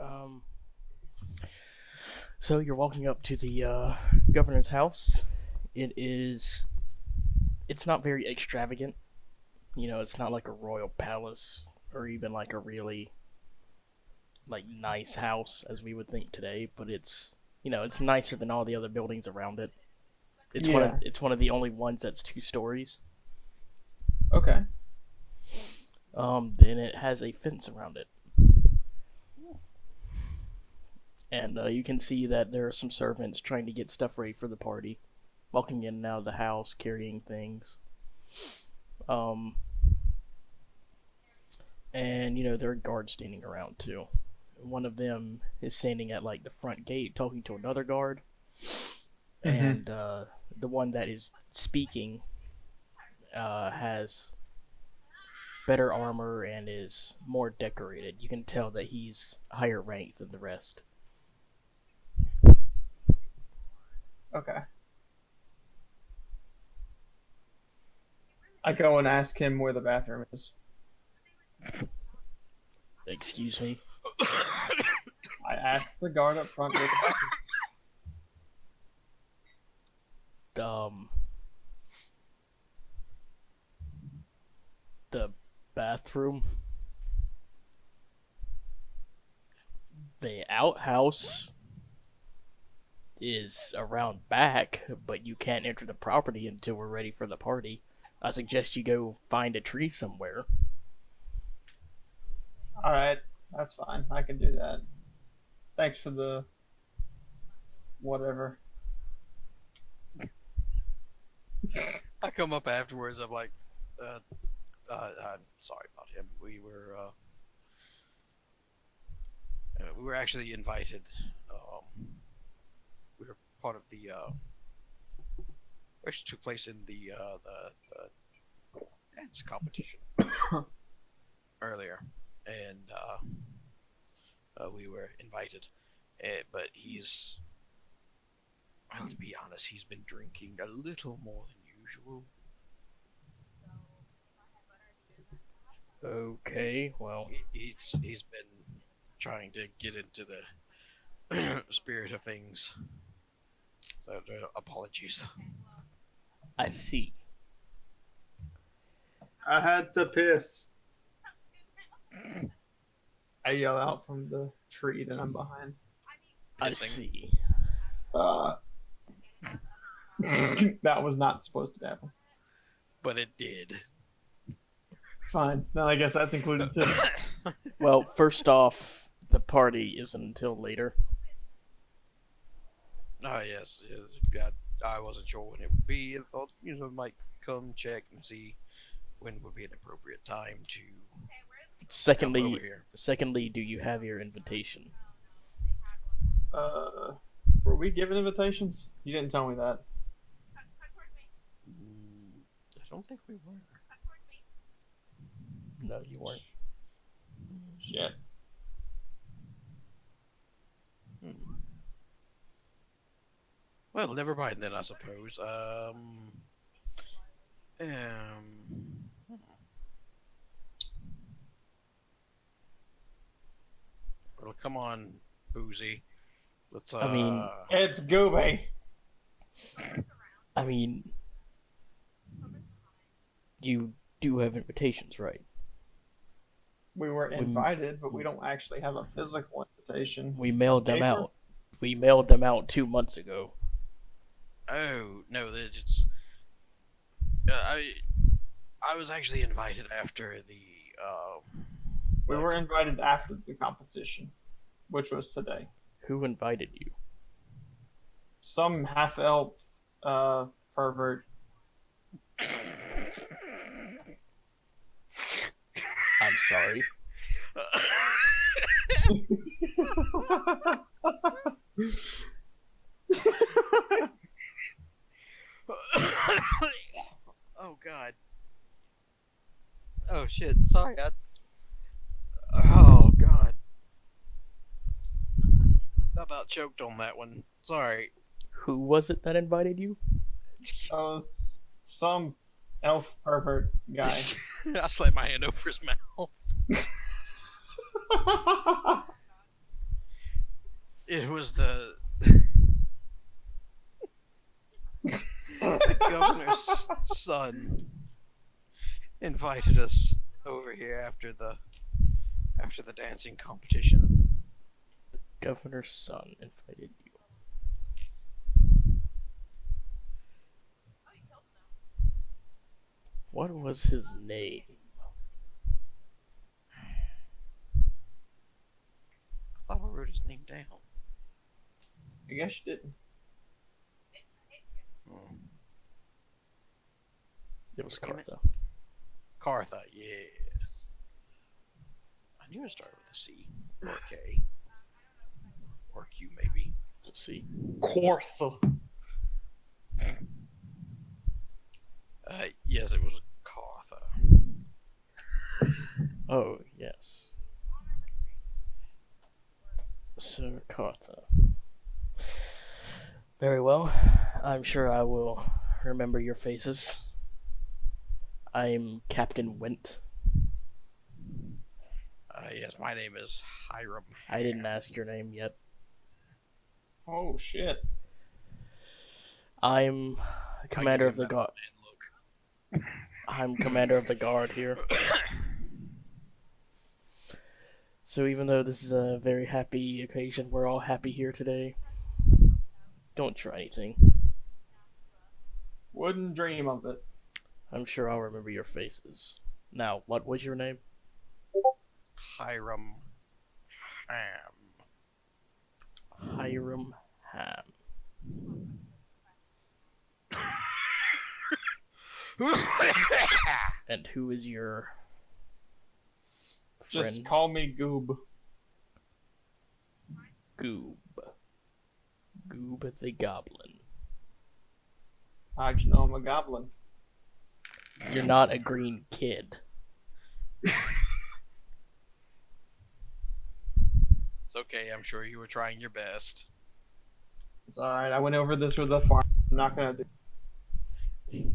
Um, so you're walking up to the governor's house. It is. It's not very extravagant. It's not like a royal palace or even like a really nice house as we would think today. But it's nicer than all the other buildings around it. Yeah. It's one of the only ones that's 2 stories. Okay. Then it has a fence around it. And you can see that there are some servants trying to get stuff ready for the party, walking in and out of the house, carrying things. Um, and there are guards standing around too. One of them is standing at the front gate talking to another guard, Mm-hmm. and the one that is speaking has better armor and is more decorated. You can tell that he's higher ranked than the rest. Okay. I go and ask him where the bathroom is. Excuse me. I ask the guard up front where the bathroom Um, the bathroom, the outhouse is around back, but you can't enter the property until we're ready for the party. I suggest you go find a tree somewhere. is. All right, that's fine. I can do that. Thanks for the whatever. I come up afterwards. I'm like, I'm sorry about him. We were actually invited. We were part of the which took place in the dance competition earlier, and we were invited. But well, to be honest, he's been drinking a little more than usual. Okay, well, He's been trying to get into the spirit of things. So, apologies. I see. I had to piss. I yell out from the tree that I'm behind. I Pissing. see. That was not supposed to happen. But it did. Fine. No, I guess that's included too. Well, first off, the party isn't until later. Yes. Yeah, I wasn't sure when it would be. I thought, might come check and see when would be an appropriate time to come over here. Secondly, do you have your invitation? Were we given invitations? You didn't tell me that. I don't think we were. No, you weren't. Shit. Well, never mind then, I suppose. Well, come on, Boozy. Let's. It's Gooby. I mean, you do have invitations, right? We were invited, but we don't actually have a physical invitation. We mailed them Paper? out. We mailed them out 2 months ago. Oh no, it's. I was actually invited after the. We were invited after the competition, which was today. Who invited you? Some half-elf pervert. I'm sorry. Oh God. Oh shit. Sorry. Oh God. I about choked on that one. Sorry. Who was it that invited you? Some elf pervert guy. I slapped my hand over his mouth. was the governor's son invited us over here after the dancing competition. Governor's son invited you. What was his name? I thought I wrote his name down. I guess you didn't. Hmm. It was Damn it. Cartha. Cartha, yeah. I knew it started with a C or a K or a Q, maybe. Let's see. Cortha. Yes, it was Cartha. Oh, yes. Sir Cartha. Very well. I'm sure I will remember your faces. I'm Captain Went. Yes, my name is Hiram. I didn't ask your name yet. Oh shit. I'm commander of the And guard. look. I'm commander of the guard here. So even though this is a very happy occasion, we're all happy here today. Don't try anything. Wouldn't dream of it. I'm sure I'll remember your faces. Now, what was your name? Hiram Ham. Hiram Ham. And who is your friend? Just call me Goob. Goob. Goob the Goblin. How'd you know I'm a goblin? You're not a green kid. It's okay, I'm sure you were trying your best. It's alright, I went over this with the farm. I'm not gonna do.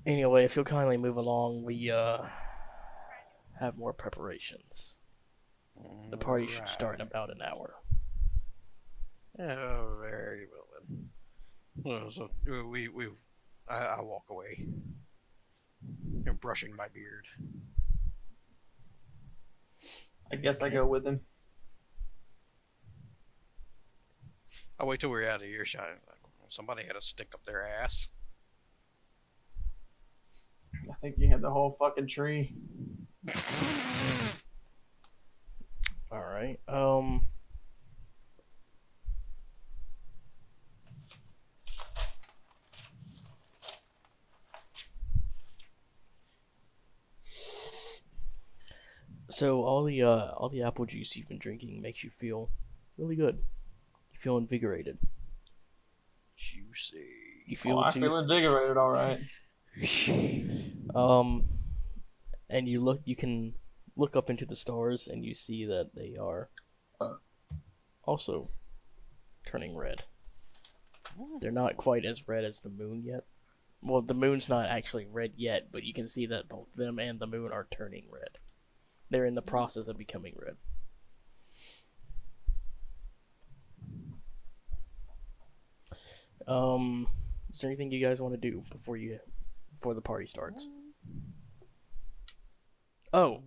Anyway, if you'll kindly move along, we have more preparations. The party should start in about an hour. Oh, very well then. Well, so I walk away. I'm brushing my beard. I guess I go with him. I'll wait till we're out of earshot. Somebody had a stick up their ass. I think you had the whole fucking tree. Alright, so all the apple juice you've been drinking makes you feel really good. You feel invigorated. Juicy. You feel I feel juice. invigorated, alright. And you can look up into the stars and you see that they are also turning red. They're not quite as red as the moon yet. Well, the moon's not actually red yet, but you can see that both them and the moon are turning red. They're in the process of becoming red. Is there anything you guys want to do before the party starts? Oh.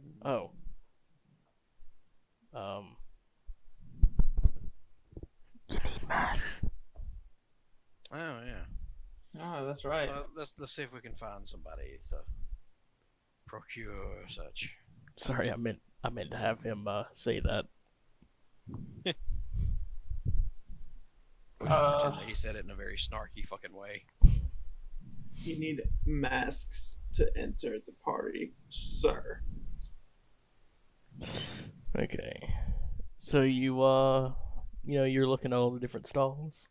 You need masks. Oh yeah. Oh, that's right. Let's see if we can find somebody to procure such. Sorry, I meant to have him say that. He said it in a very snarky fucking way. You need masks to enter the party, sir. Okay. So you're looking at all the different stalls.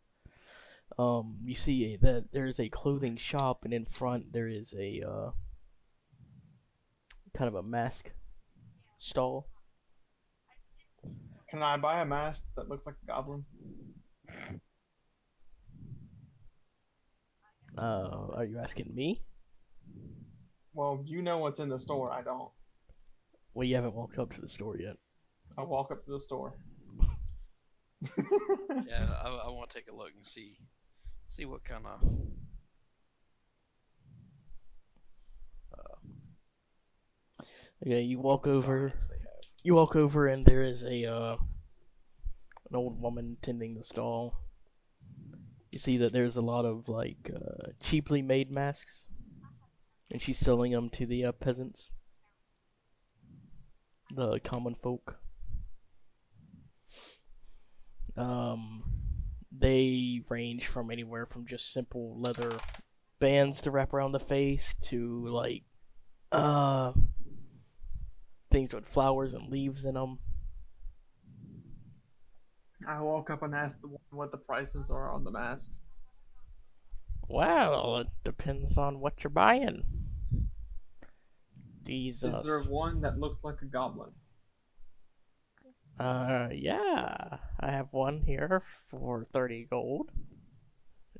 You see that there's a clothing shop, and in front there is a kind of a mask stall. Can I buy a mask that looks like a goblin? Are you asking me? Well, you know what's in the store. I don't. Well, you haven't walked up to the store yet. I walk up to the store. Yeah, I want to take a look and see what kind of. Okay, you walk over. designs they have. You walk over, and there is a an old woman tending the stall. You see that there's a lot of like cheaply made masks, and she's selling them to the peasants, the common folk. They range from anywhere from just simple leather bands to wrap around the face to like things with flowers and leaves in them. I walk up and ask the woman what the prices are on the masks. Well, it depends on what you're buying. These Is there one that looks like a goblin? Yeah, I have one here for 30 gold.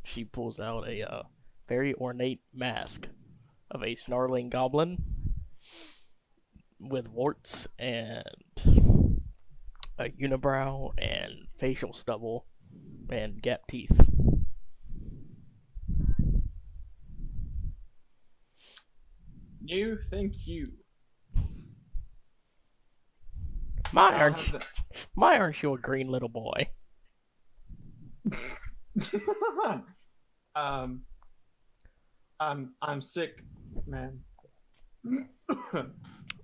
She pulls out a very ornate mask of a snarling goblin with warts and a unibrow and facial stubble and gap teeth. You think you? My, aren't you a green little boy? I'm sick, man.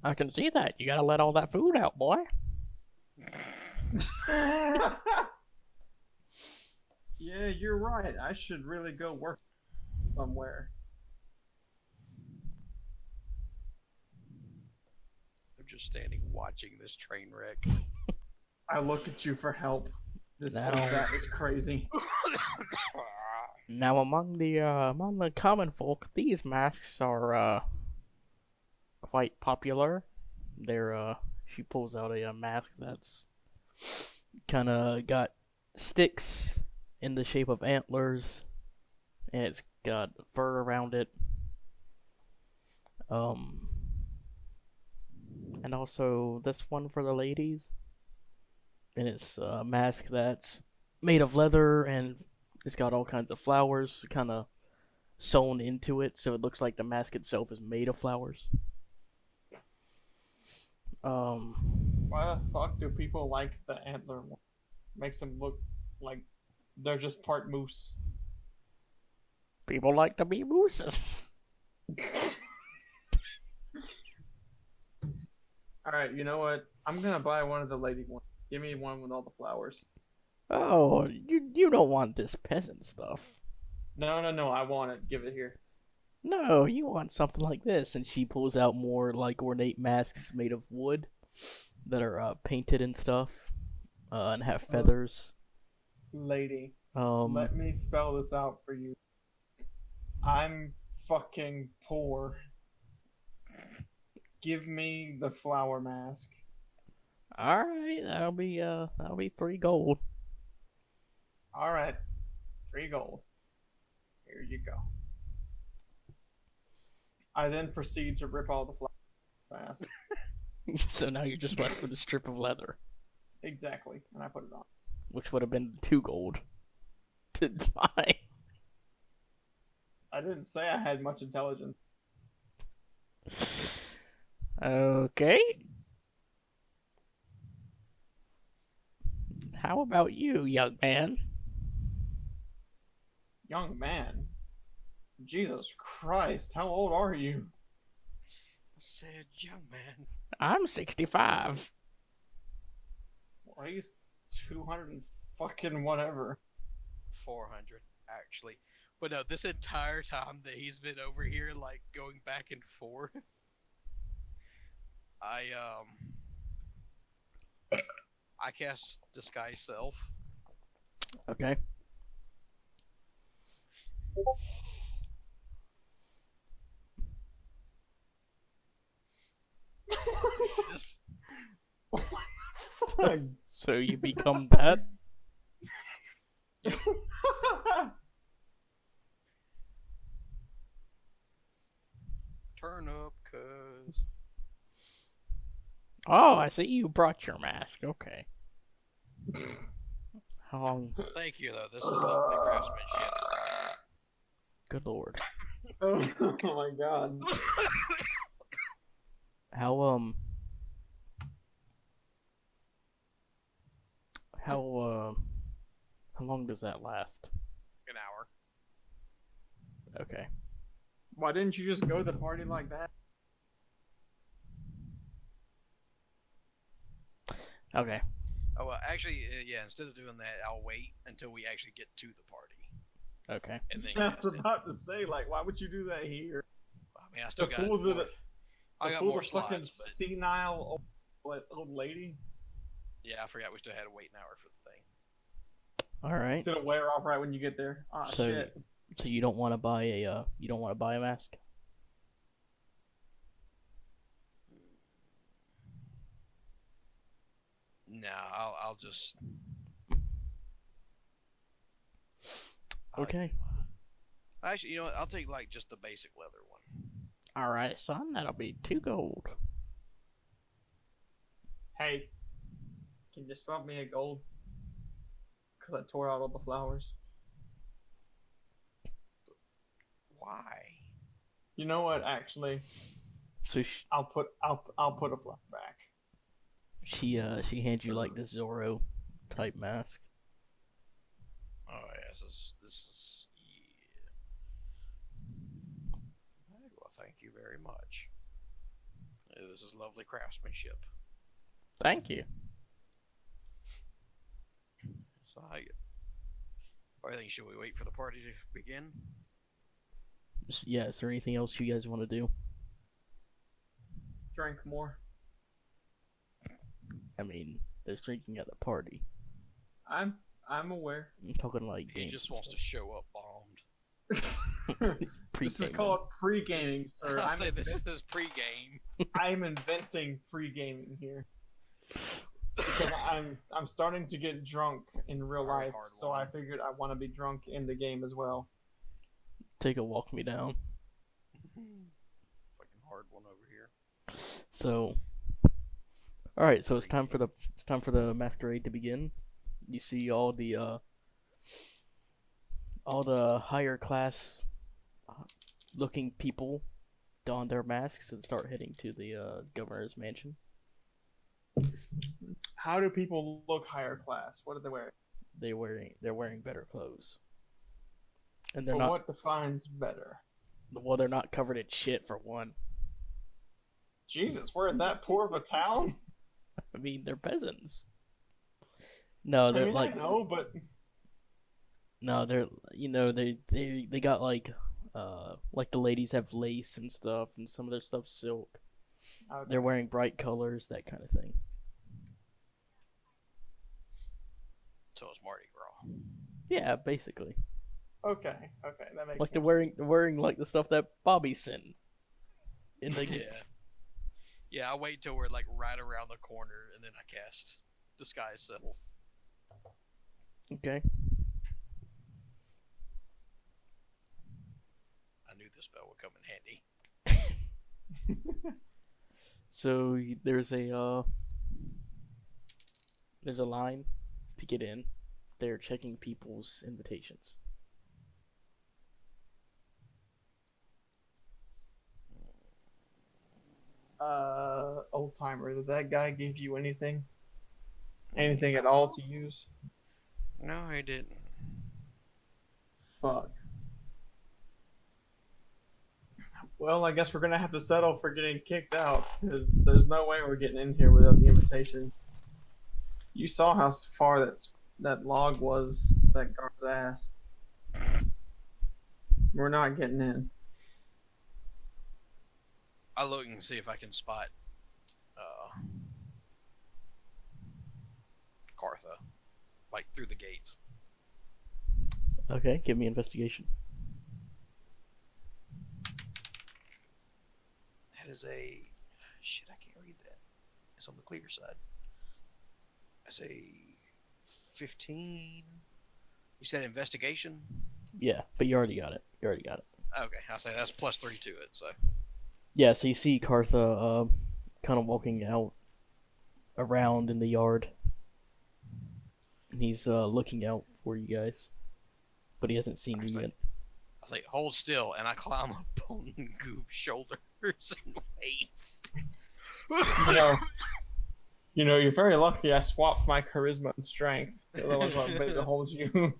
I can see that. You gotta let all that food out, boy. Yeah, you're right. I should really go work somewhere. I'm just standing watching this train wreck. I look at you for help. This No. that is crazy. Now, among the common folk, these masks are quite popular. They're she pulls out a mask that's kind of got sticks in the shape of antlers, and it's got fur around it. And also this one for the ladies, and it's a mask that's made of leather, and it's got all kinds of flowers kind of sewn into it, so it looks like the mask itself is made of flowers. Why the fuck do people like the antler one? Makes them look like they're just part moose. People like to be mooses. Alright, you know what? I'm gonna buy one of the lady ones. Give me one with all the flowers. Oh, you don't want this peasant stuff. No, I want it. Give it here. No, you want something like this. And she pulls out more like ornate masks made of wood that are painted and stuff, and have feathers. Lady, let me spell this out for you. I'm fucking poor. Give me the flower mask. All right, that'll be 3 gold. All right, 3 gold. Here you go. I then proceed to rip all the flower mask. So now you're just left with a strip of leather, Exactly, and I put it on. which would have been 2 gold to buy. I didn't say I had much intelligence. Okay. How about you, young man? Young man? Jesus Christ, how old are you? I said, young man. I'm 65. Well, he's 200 and fucking whatever. 400, actually. But no, this entire time that he's been over here, like, going back and forth, I cast Disguise Self. Okay. This, So you become that? turn up, cuz. Oh, I see you brought your mask. Okay. How long? Thank you, though. This is lovely craftsmanship. Good lord. Oh my god. How how long does that last? An hour. Okay. Why didn't you just go to the party like that? Okay. Oh, well, actually, yeah, instead of doing that, I'll wait until we actually get to the party. Okay. And then I cast was it. about to say, like, why would you do that here? I mean, I still The got fool more. that I got fool more the fucking slots, but senile old lady. yeah, I forgot we still had to wait an hour for the thing. All right. It's gonna wear off right when you get there. Ah, So- shit. So you don't want to buy a mask? No, I'll just. Okay. Actually, you know what? I'll take like just the basic leather one. All right, son. That'll be 2 gold. Hey, can you swap me a gold? Because I tore out all the flowers. Why? You know what? Actually, So I'll put a flower back. she hands you like this Zorro type mask. Oh yes, this is yeah. Well, thank you very much. This is lovely craftsmanship. Thank you. So I think should we wait for the party to begin? Yeah. Is there anything else you guys want to do? Drink more. I mean, there's drinking at the party. I'm aware. I'm talking like He games. just and wants to show up bombed. stuff. This is Pre-gaming. called pre-gaming, sir. I'll say this is pre-game. I'm inventing pre-gaming here. Because I'm starting to get drunk in real Very life, hard so I one. figured I want to be drunk in the game as well. Take a walk me down. Fucking hard one over here. So, all right. So it's time for the masquerade to begin. You see all the higher class looking people don their masks and start heading to the governor's mansion. How do people look higher class? What are they wearing? They're wearing better clothes, and they're But not. what defines better? Well, they're not covered in shit for one. Jesus, we're in that poor of a town? I mean, they're peasants. No, they're I like know, but no, they're they got like the ladies have lace and stuff, and some of their stuff's silk. okay. They're wearing bright colors, that kind of thing. So it's Mardi Gras. Yeah, basically. Okay, that makes Like sense. they're wearing like the stuff that Bobby sent in the Yeah. Yeah, I'll wait till we're like right around the corner and then I cast Disguise Self. Okay. I knew this spell would come in handy. So there's a line to get in. They're checking people's invitations. Old timer, did that guy give you anything? Anything at all to use? No, I didn't. Fuck. Well, I guess we're gonna have to settle for getting kicked out, because there's no way we're getting in here without the invitation. You saw how far that log was, that guard's ass. We're not getting in. I'll look and see if I can spot Cartha, like through the gates. Okay, give me investigation. That is a shit. I can't read that. It's on the clear side. That's a 15. You said investigation? Yeah, but you already got it. Okay, I'll say that's plus 3 to it. So Yeah, so you see Cartha kind of walking out around in the yard. And he's looking out for you guys, but he hasn't seen you yet. I say, hold still, and I climb up on Goob's shoulders and wait. You're very lucky I swapped my charisma and strength. Otherwise, I'd be able to hold you.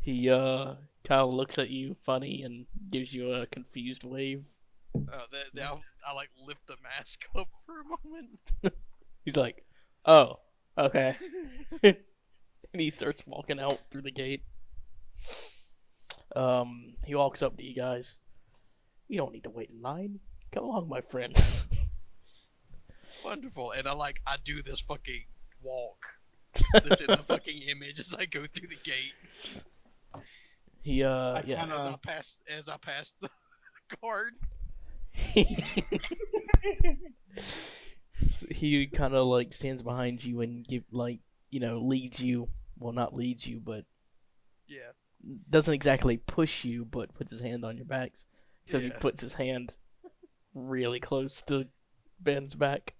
He kind of looks at you funny and gives you a confused wave. I like lift the mask up for a moment. He's like, "Oh, okay," and he starts walking out through the gate. He walks up to you guys. You don't need to wait in line. Come along, my friends. Wonderful, and I do this fucking walk that's in the fucking image as I go through the gate. He As I pass the guard. He kind of like stands behind you and leads you. Well, not leads you, but Yeah. doesn't exactly push you, but puts his hand on your backs. Except he Yeah. puts his hand really close to Ben's back.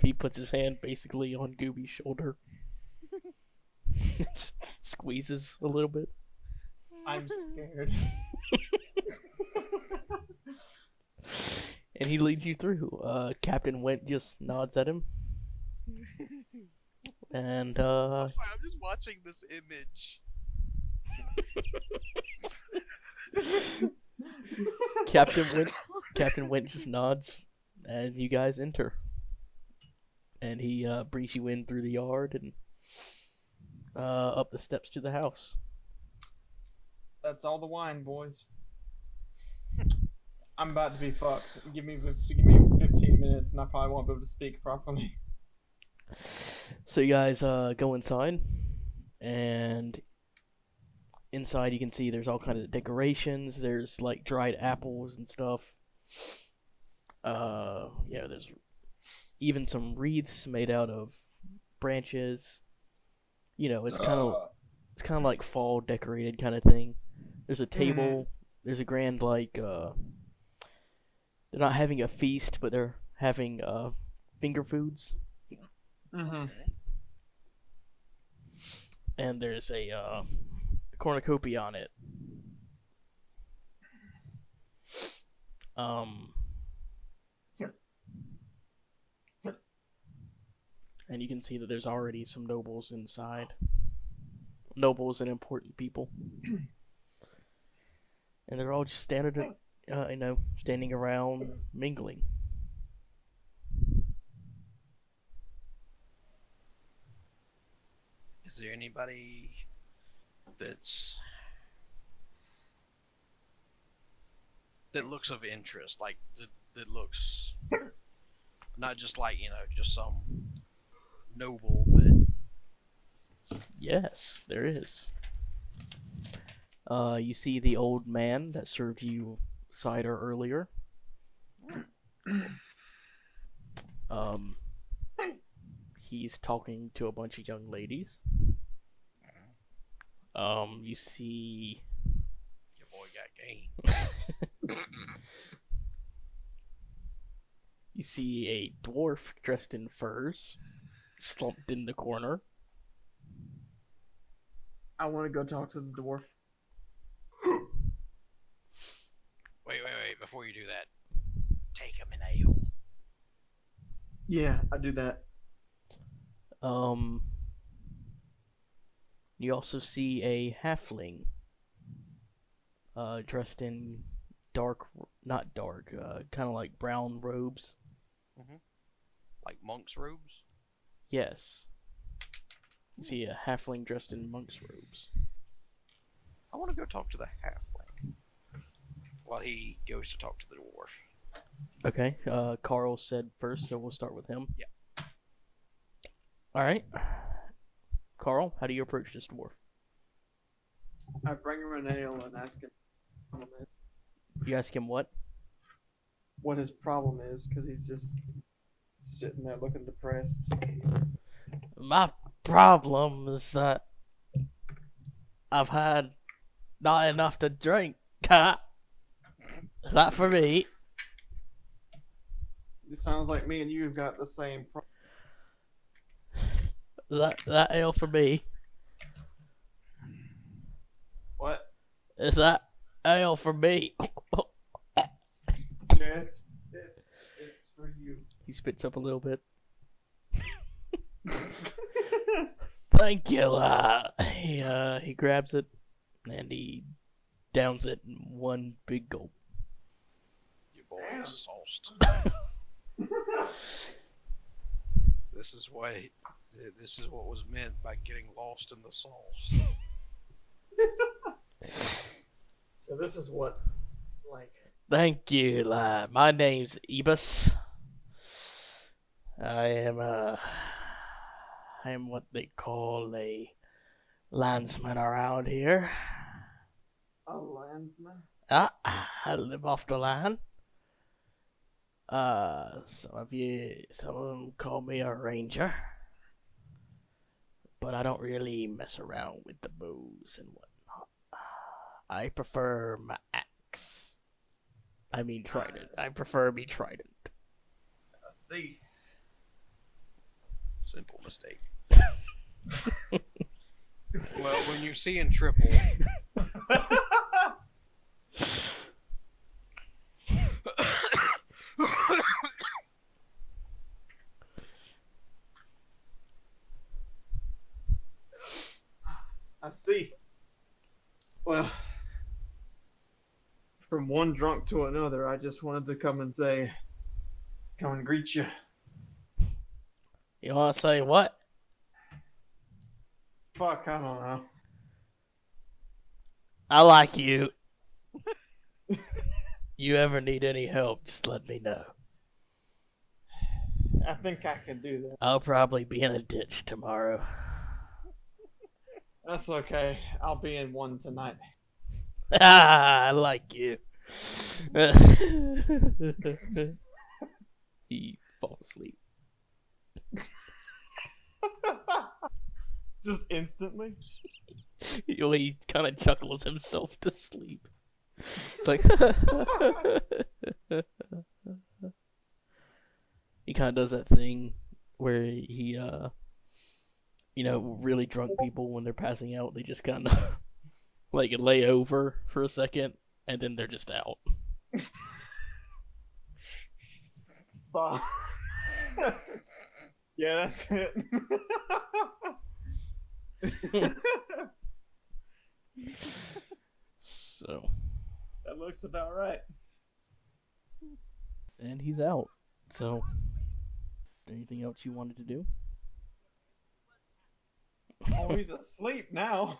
He puts his hand basically on Gooby's shoulder. Squeezes a little bit. I'm scared. And he leads you through. Captain Went just nods at him. And I'm just watching this image. Captain Went just nods, and you guys enter. And he brings you in through the yard and up the steps to the house. That's all the wine, boys. I'm about to be fucked. Give me 15 minutes, and I probably won't be able to speak properly. So you guys go inside, and inside you can see there's all kinds of decorations. There's like dried apples and stuff. There's even some wreaths made out of branches. It's kind of like fall decorated kind of thing. There's a table. There's a grand they're not having a feast, but they're having finger foods. Mm-hmm. And there's a cornucopia on it. And you can see that there's already some nobles inside. Nobles and important people. And they're all just standing around mingling. Is there anybody that looks of interest, like that looks not just like just some noble, but Yes, there is. You see the old man that served you cider earlier. He's talking to a bunch of young ladies. You see your boy got game. You see a dwarf dressed in furs, slumped in the corner. I want to go talk to the dwarf. Wait, before you do that, take him an ale. Yeah, I do that. You also see a halfling, dressed in not dark, kind of like brown robes. Mm-hmm. Like monk's robes? Yes. You see a halfling dressed in monk's robes. I want to go talk to the halfling while he goes to talk to the dwarf. Okay, Carl said first, so we'll start with him. Yeah. Alright. Carl, how do you approach this dwarf? I bring him an ale and ask him You ask him what? what his problem is, because he's just sitting there looking depressed. My problem is that I've had not enough to drink. Is that for me? It sounds like me and you have got the same That ale for me? What? Is that ale for me? Yes, it's for you. He spits up a little bit. Thank you. He grabs it and he downs it in one big gulp. Your boy is sauced. This is why. This is what was meant by getting lost in the sauce. So this is what, like. Thank you, lad. My name's Ebus. I am what they call a landsman around here. A landsman? I live off the land. Some of them call me a ranger. But I don't really mess around with the bows and whatnot. I prefer my axe. I mean trident. I prefer me trident. I see. Simple mistake. Well, when you're seeing triple, I see. Well, from one drunk to another, I just wanted to come and greet you. You wanna say what? Fuck, I don't know. I like you. You ever need any help, just let me know. I think I can do that. I'll probably be in a ditch tomorrow. That's okay. I'll be in one tonight. I like you. He falls asleep. Just instantly? He kind of chuckles himself to sleep. It's like he kind of does that thing where he really drunk people when they're passing out, they just kind of like lay over for a second and then they're just out. Yeah, that's it. So That looks about right. and he's out. So anything else you wanted to do? Oh, he's asleep now.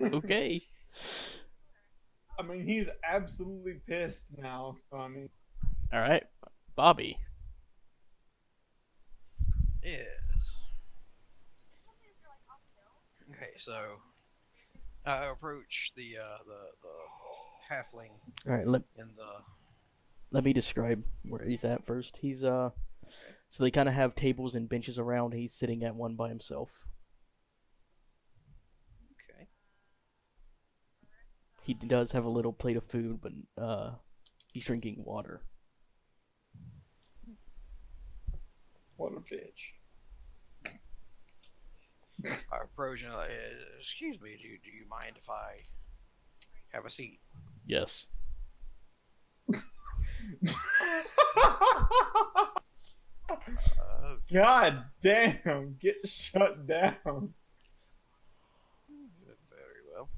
Okay. I mean, he's absolutely pissed now, so I mean. Alright. Bobby. yes. Okay, so I approach the halfling Alright, in the. let me describe where he's at first. He's so they kind of have tables and benches around. He's sitting at one by himself. Okay. He does have a little plate of food, but he's drinking water. What a bitch. I approach and excuse me, do you mind if I have a seat? Yes. God damn, get shut down. Very well.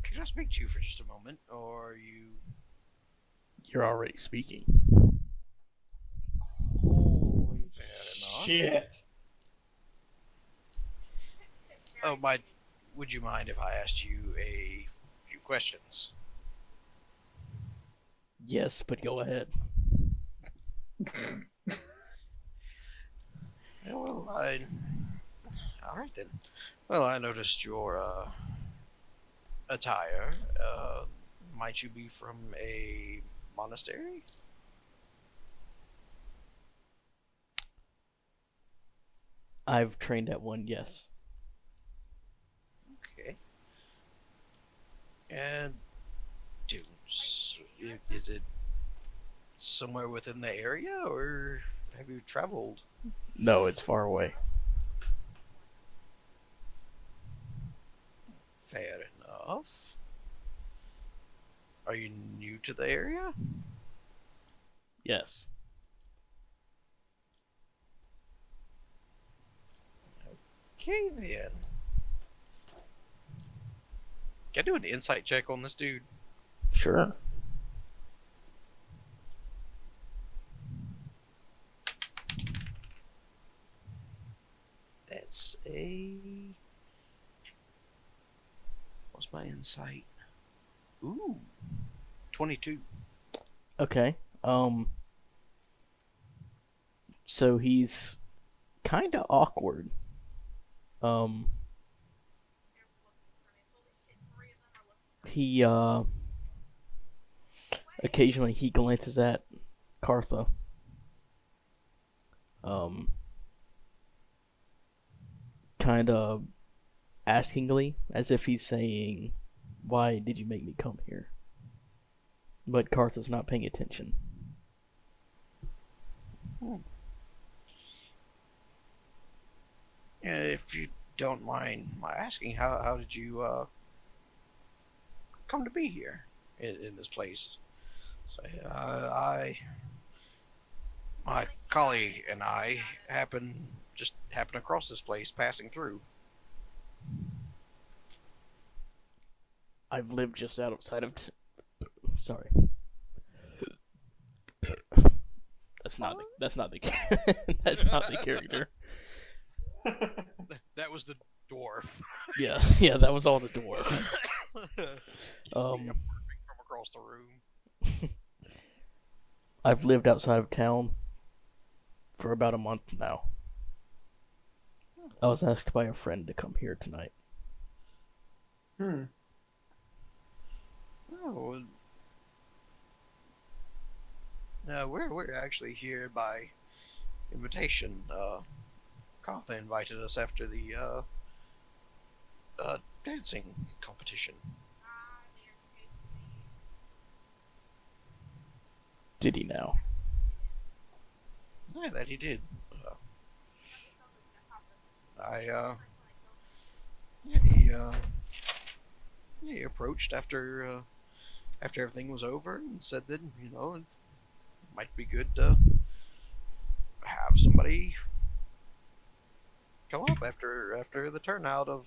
Could I speak to you for just a moment, or are you? You're already speaking. Holy enough. shit. Oh, would you mind if I asked you a few questions? Yes, but go ahead. Yeah, well, all right then. Well, I noticed your attire. Might you be from a monastery? I've trained at one, yes. Okay. And is Is it somewhere within the area, or have you traveled? No, it's far away. Fair enough. Are you new to the area? Yes. Okay then. Can I do an insight check on this dude? Sure. That's a... What's my insight? Ooh. 22. Okay. So he's kind of awkward. He occasionally he glances at Cartha. Kind of askingly, as if he's saying, "Why did you make me come here?" But Cartha's not paying attention. If you don't mind my asking, how did you come to be here in this place? So, my colleague and I happened across this place passing through. I've lived just outside of. Sorry. That's not the. That's not the. That's not the character. That was the dwarf. Yeah, that was all the dwarf. From across the room. I've lived outside of town for about a month now. I was asked by a friend to come here tonight. Oh, we're actually here by invitation. Cartha invited us after the dancing competition. Did he now? Yeah, that he did. He approached after everything was over and said that it might be good to have somebody come up after the turnout of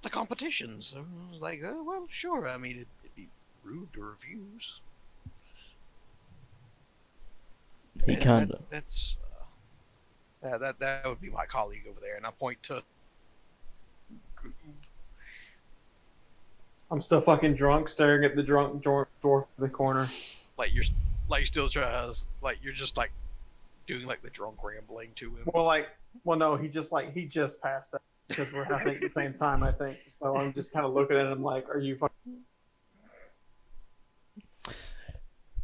the competition. So I was like, oh, well, sure. I mean, it'd be rude to refuse. He kind of. That would be my colleague over there, and I point to. I'm still fucking drunk, staring at the drunk dwarf in the corner. Like you're still trying to, like, you're just like doing like the drunk rambling to him. Well, no, he just passed out because we're having it at the same time, I think. So I'm just kind of looking at him like, are you fucking?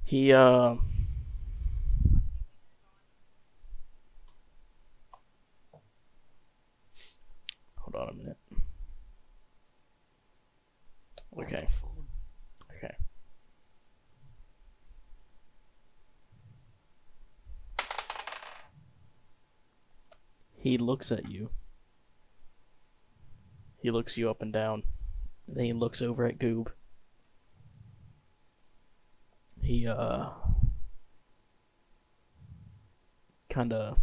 He Hold on a minute. Okay. Okay. He looks at you. He looks you up and down. Then he looks over at Goob. He kinda,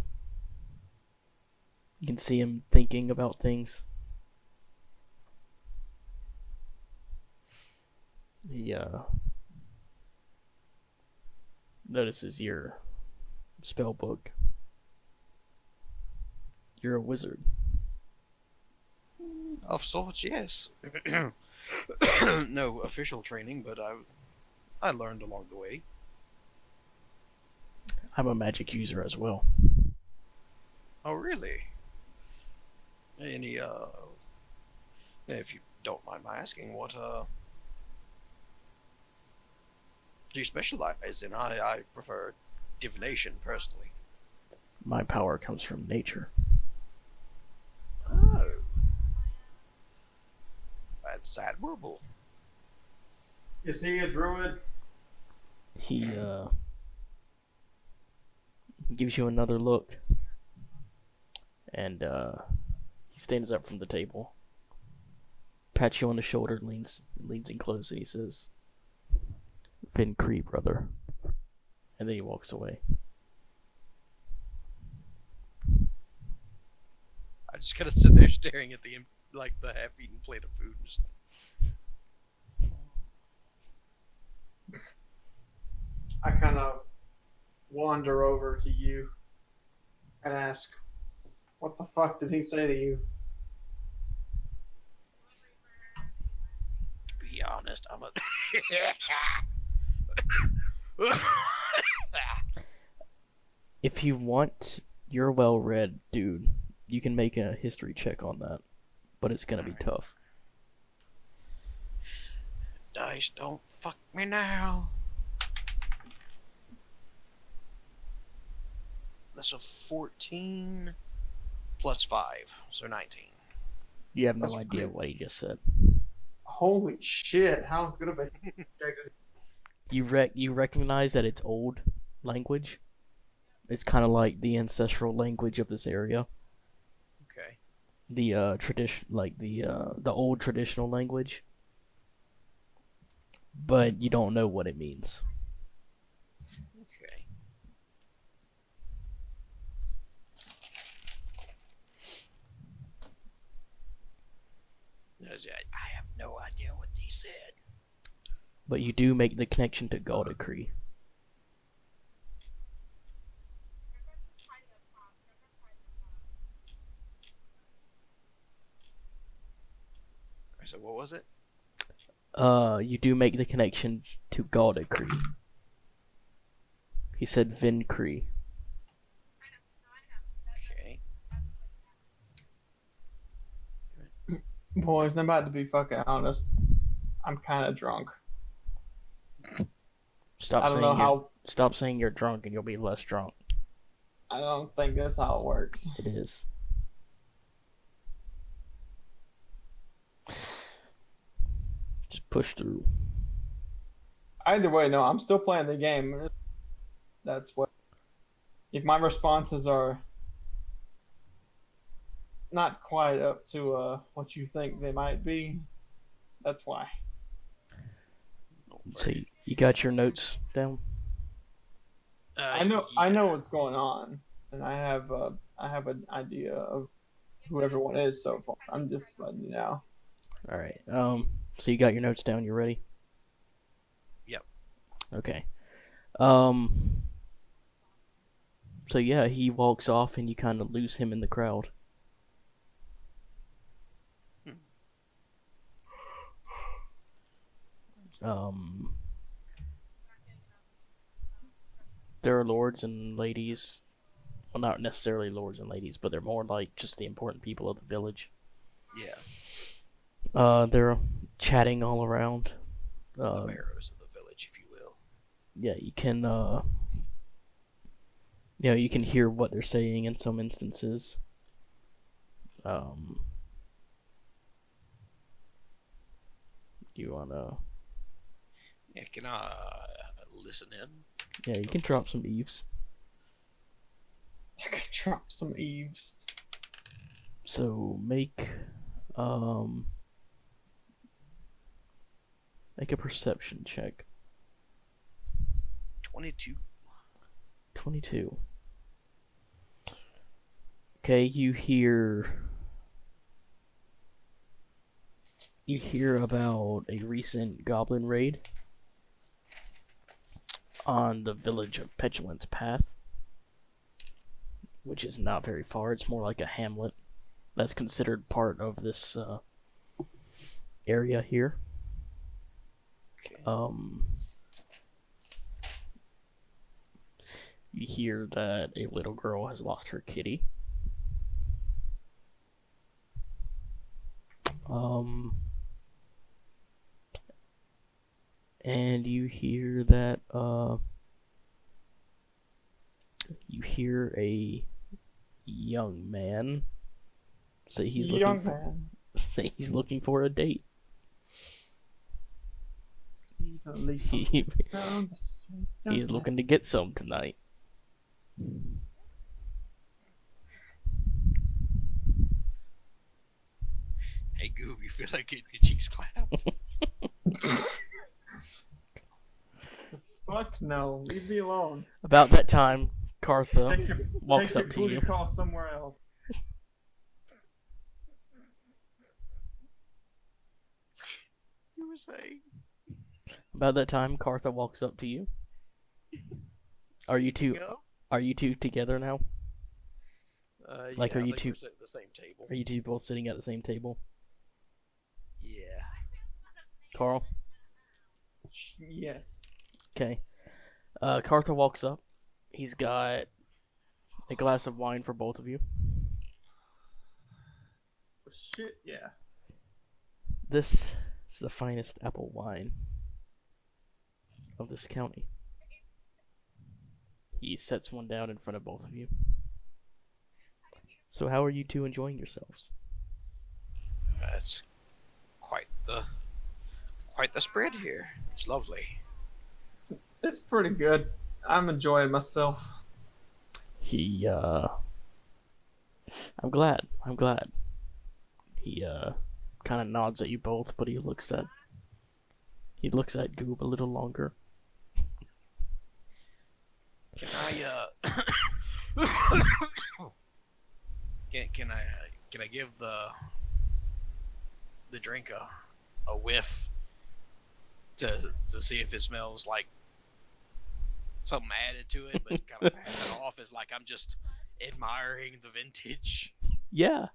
you can see him thinking about things. He notices your spell book. You're a wizard. Of sorts, yes. No official training, but I learned along the way. I'm a magic user as well. Oh, really? Any if you don't mind my asking, what do you specialize in? I prefer divination personally. My power comes from nature. Oh, that's admirable. Is he a druid? He gives you another look, and he stands up from the table, pats you on the shoulder, leans in close, and he says, "Vin Cree, brother," and then he walks away. I just gotta sit there staring at the half-eaten plate of food and just. I kind of wander over to you and ask, "What the fuck did he say to you?" Be honest, I'm a. If you want, you're a well-read dude. You can make a history check on that, but it's gonna be tough. Dice, don't fuck me now. That's a 14 plus 5, so 19. You have no That's idea pretty- what he just said. Holy shit! How good of a You recognize that it's old language. It's kind of like the ancestral language of this area. Okay. The the old traditional language. But you don't know what it means. Okay. I have no idea what he said. But you do make the connection to Galdacree. So what was it? You do make the connection to Galdacree. He said Vin Cree. Okay. boys. I'm about to be fucking honest. I'm kind of drunk. Stop I don't know saying how. stop saying you're drunk and you'll be less drunk. I don't think that's how it works. It is. Just push through. Either way, no, I'm still playing the game. That's what. If my responses are not quite up to what you think they might be, that's why. So you got your notes down? I know what's going on, and I have an idea of who everyone is so far. I'm just letting you know. All right. So you got your notes down. You ready? Yep. Okay. So yeah, he walks off, and you kind of lose him in the crowd. There are lords and ladies. Well, not necessarily lords and ladies, but they're more like just the important people of the village. Yeah. They're chatting all around. The barrows of the village, if you will. Yeah, you can, you can hear what they're saying in some instances. Do you wanna? Yeah, can I listen in? Yeah, you can drop some eaves. I could drop some eaves. So make a perception check. 22. 22. Okay, you hear about a recent goblin raid on the village of Petulance Path, which is not very far. It's more like a hamlet that's considered part of this area here. Okay. You hear that a little girl has lost her kitty. And you hear that you hear a young man say he's looking for a date. The leaf He, down, he's looking to get some tonight. Hey, Goob, you feel like getting your cheeks clapped? Fuck no, leave me alone. About that time, Cartha Take your, walks take your up to booty you. call somewhere else. You were saying? About that time, Cartha walks up to you. Are you two? Go? Are you two together now? Like, Yeah, are I you think two? we're sitting at the same table. Are you two both sitting at the same table? Yeah. Carl? Yes. Okay. Cartha walks up. He's got a glass of wine for both of you. Shit, yeah. This is the finest apple wine of this county. He sets one down in front of both of you. So how are you two enjoying yourselves? That's quite the spread here. It's lovely. It's pretty good. I'm enjoying myself. I'm glad. He kind of nods at you both, but he looks at Goob a little longer. Can I can I give the drink a whiff to see if it smells like something added to it, but kind of pass it off as like I'm just admiring the vintage. Yeah.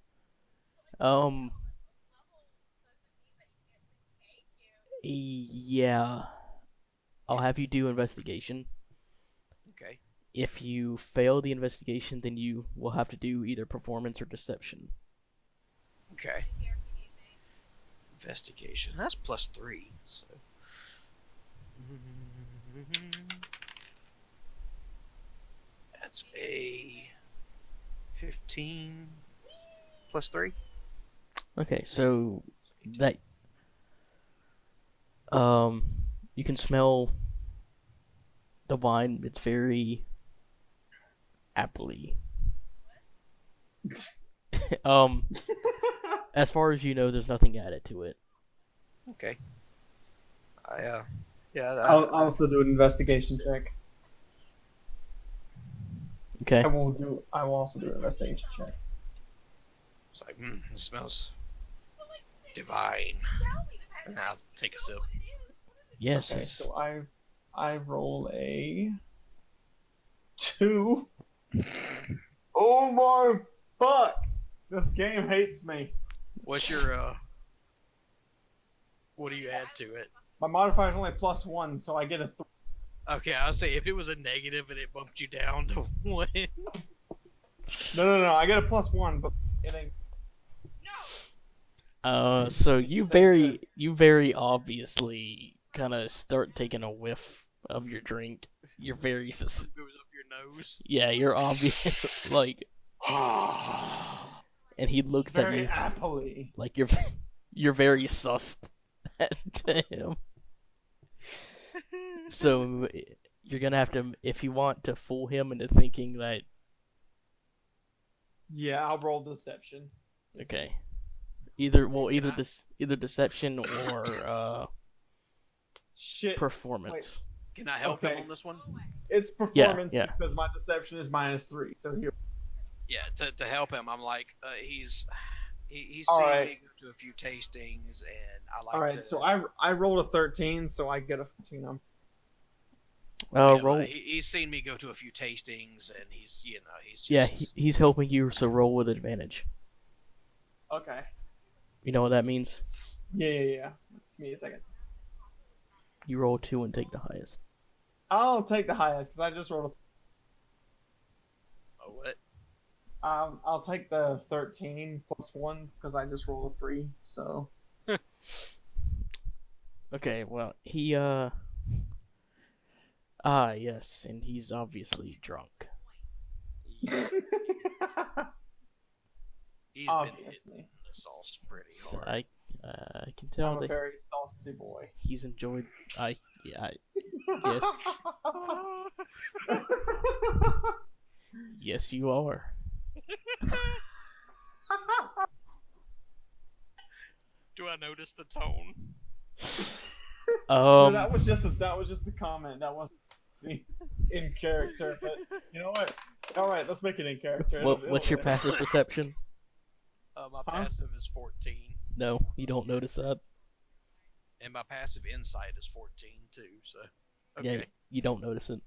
Yeah. I'll have you do investigation. Okay. If you fail the investigation, then you will have to do either performance or deception. Okay. Investigation. That's +3. So. That's a 15 +3. Okay, so that you can smell the wine. It's very appley. As far as you know, there's nothing added to it. Okay. I I'll also do an investigation check. Okay. I will also do an investigation check. It's like, it smells divine. And I'll take a sip. Yes. Okay, so I roll a 2. Oh my fuck! This game hates me. What's your what do you add to it? My modifier is only +1, so I get a 3. Okay, I'll say if it was a negative and it bumped you down to 1. No. I get a +1, but it ain't. So you very obviously kind of start taking a whiff of your drink. You're very It goes up your nose. yeah, you're obvious like and he looks at Very you happily. like you're very sussed at him. So you're gonna have to, if you want to fool him into thinking that. Yeah, I'll roll deception. Okay. Either deception or Shit. performance. Can I help him Okay. on this one? It's performance yeah. because my deception is -3. So here. Yeah, to help him, I'm like, he's seen Alright. me go to a few tastings, and I like All right, to. so I rolled a 13, so I get a 14. Yeah, Roll. but he's seen me go to a few tastings, and he's just. Yeah, he's helping you, so roll with advantage. Okay. You know what that means? Yeah. Give me a second. You roll 2 and take the highest. I'll take the highest because I just rolled Oh, what? I'll take the 13 +1 because I just rolled a 3. So. Okay, well, he yes, and he's obviously drunk. He's been Obviously. hitting the sauce pretty So hard. I can tell I'm a that very saucy boy. he's enjoyed. Yeah, yes, yes, you are. Do I notice the tone? No, that was just a comment. That wasn't in character. But you know what? All right, let's make it in character. What's your passive perception? My passive is 14, No, you don't notice that. and my passive insight is 14 too. So, Yeah, okay. you don't notice it.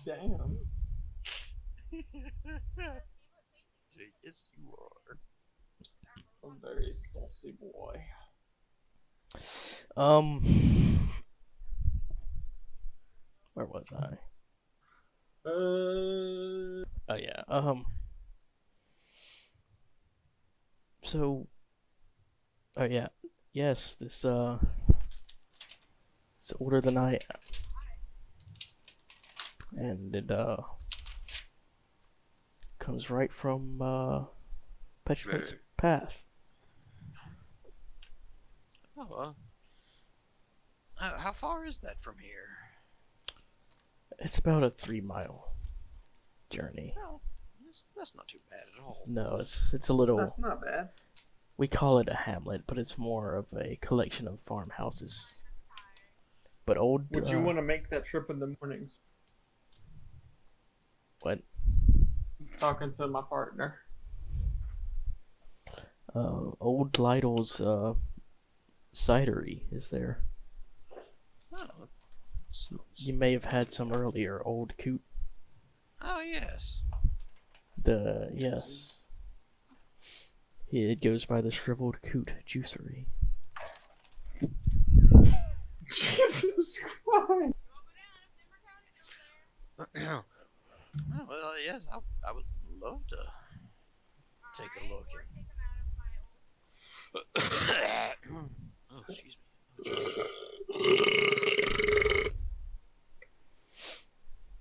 Damn. Yes, you are. I'm a very saucy boy. Where was I? Uh. Oh yeah. So. Oh yeah. Yes, this it's older than I am, and it comes right from Pexels path. Oh, how far is that from here? It's about a 3-mile journey. No, that's not too bad at all. No, it's a little. That's not bad. We call it a hamlet, but it's more of a collection of farmhouses. But old. Would you want to make that trip in the mornings? What? Talking to my partner. Old Lytle's cidery is there. Oh, You may have had some earlier, Old Coot. oh yes. Yes. It goes by the Shriveled Coot Juicery. Jesus Christ! Oh, well, yes, I would love to take a look. Oh, excuse me.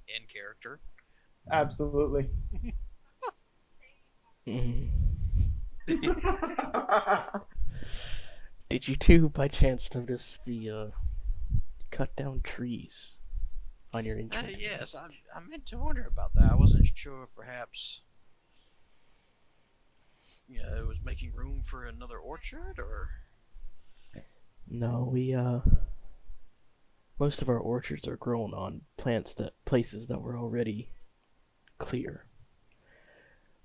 In character. Absolutely. Mm. Did you two, by chance, notice the cut down trees on your entrance? Yes, I meant to wonder about that. I wasn't sure if perhaps it was making room for another orchard, or... No, we most of our orchards are grown on places that were already clear.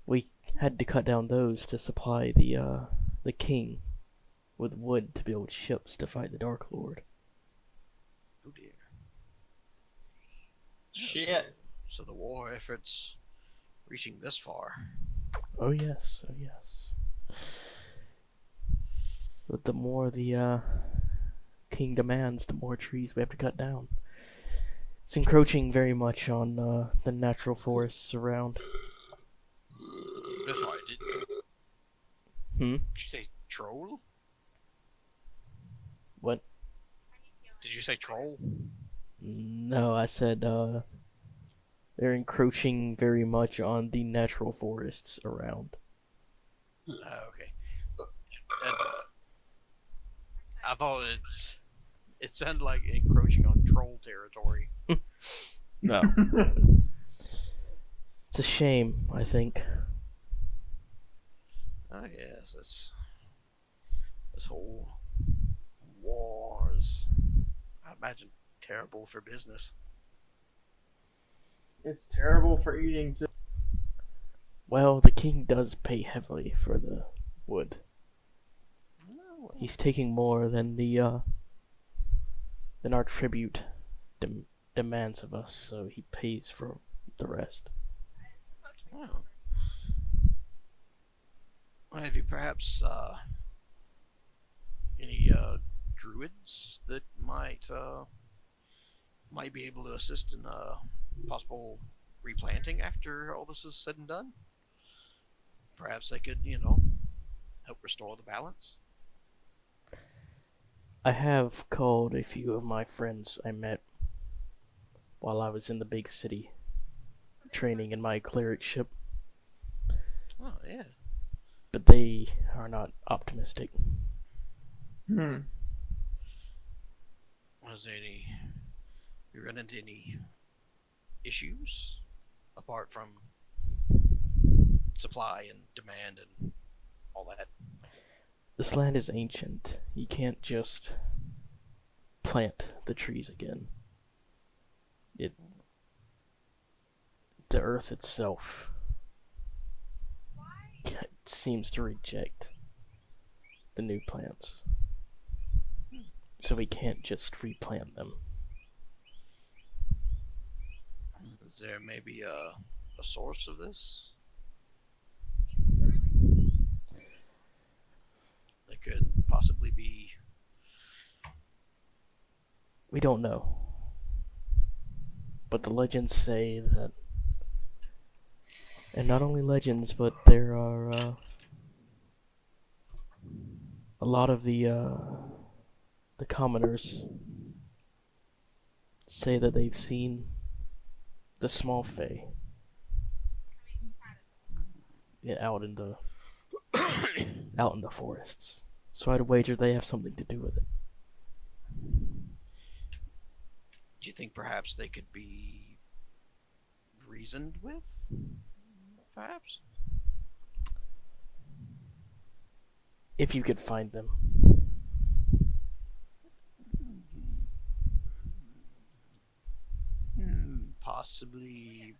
We had to cut down those to supply the king with wood to build ships to fight the Dark Lord. Oh dear. Shit. So the war effort's reaching this far. Oh yes, oh yes. But the more the king demands, the more trees we have to cut down. It's encroaching very much on the natural forests around. Sorry, Hmm? did you say troll? What? Did you say troll? No, I said they're encroaching very much on the natural forests around. Okay. I thought it sounded like encroaching on troll territory. No. It's a shame, I think. Oh yes, this whole war is, I imagine, terrible for business. It's terrible for eating too. Well, the king does pay heavily for the wood. Oh, well. He's taking more than than our tribute demands of us, so he pays for the rest. Oh. Well, have you perhaps any druids that might be able to assist in possible replanting after all this is said and done? Perhaps they could, help restore the balance. I have called a few of my friends I met while I was in the big city, training in my clericship, Oh yeah. but they are not optimistic. Is there any? You run into any issues apart from supply and demand and all that? This land is ancient. You can't just plant the trees again. The earth itself seems to reject the new plants. So we can't just replant them. Is there maybe a source of this? There could possibly be. We don't know. But the legends say that, and not only legends, but there are a lot of the commoners say that they've seen the small fae out in the forests. So I'd wager they have something to do with it. Do you think perhaps they could be reasoned with? Perhaps? If you could find them. Possibly.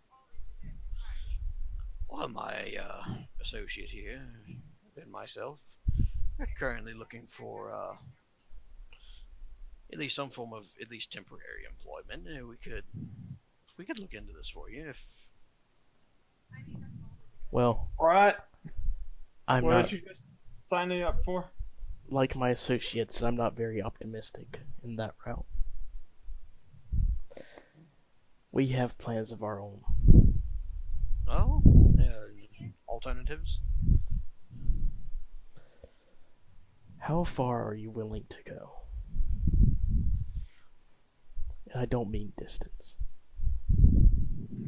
Well, my associate here and myself are currently looking for at least some form of at least temporary employment. We could look into this for you if. Well, Right. I'm What not did you just sign me up for? like my associates. I'm not very optimistic in that route. We have plans of our own. Oh, alternatives. How far are you willing to go? And I don't mean distance.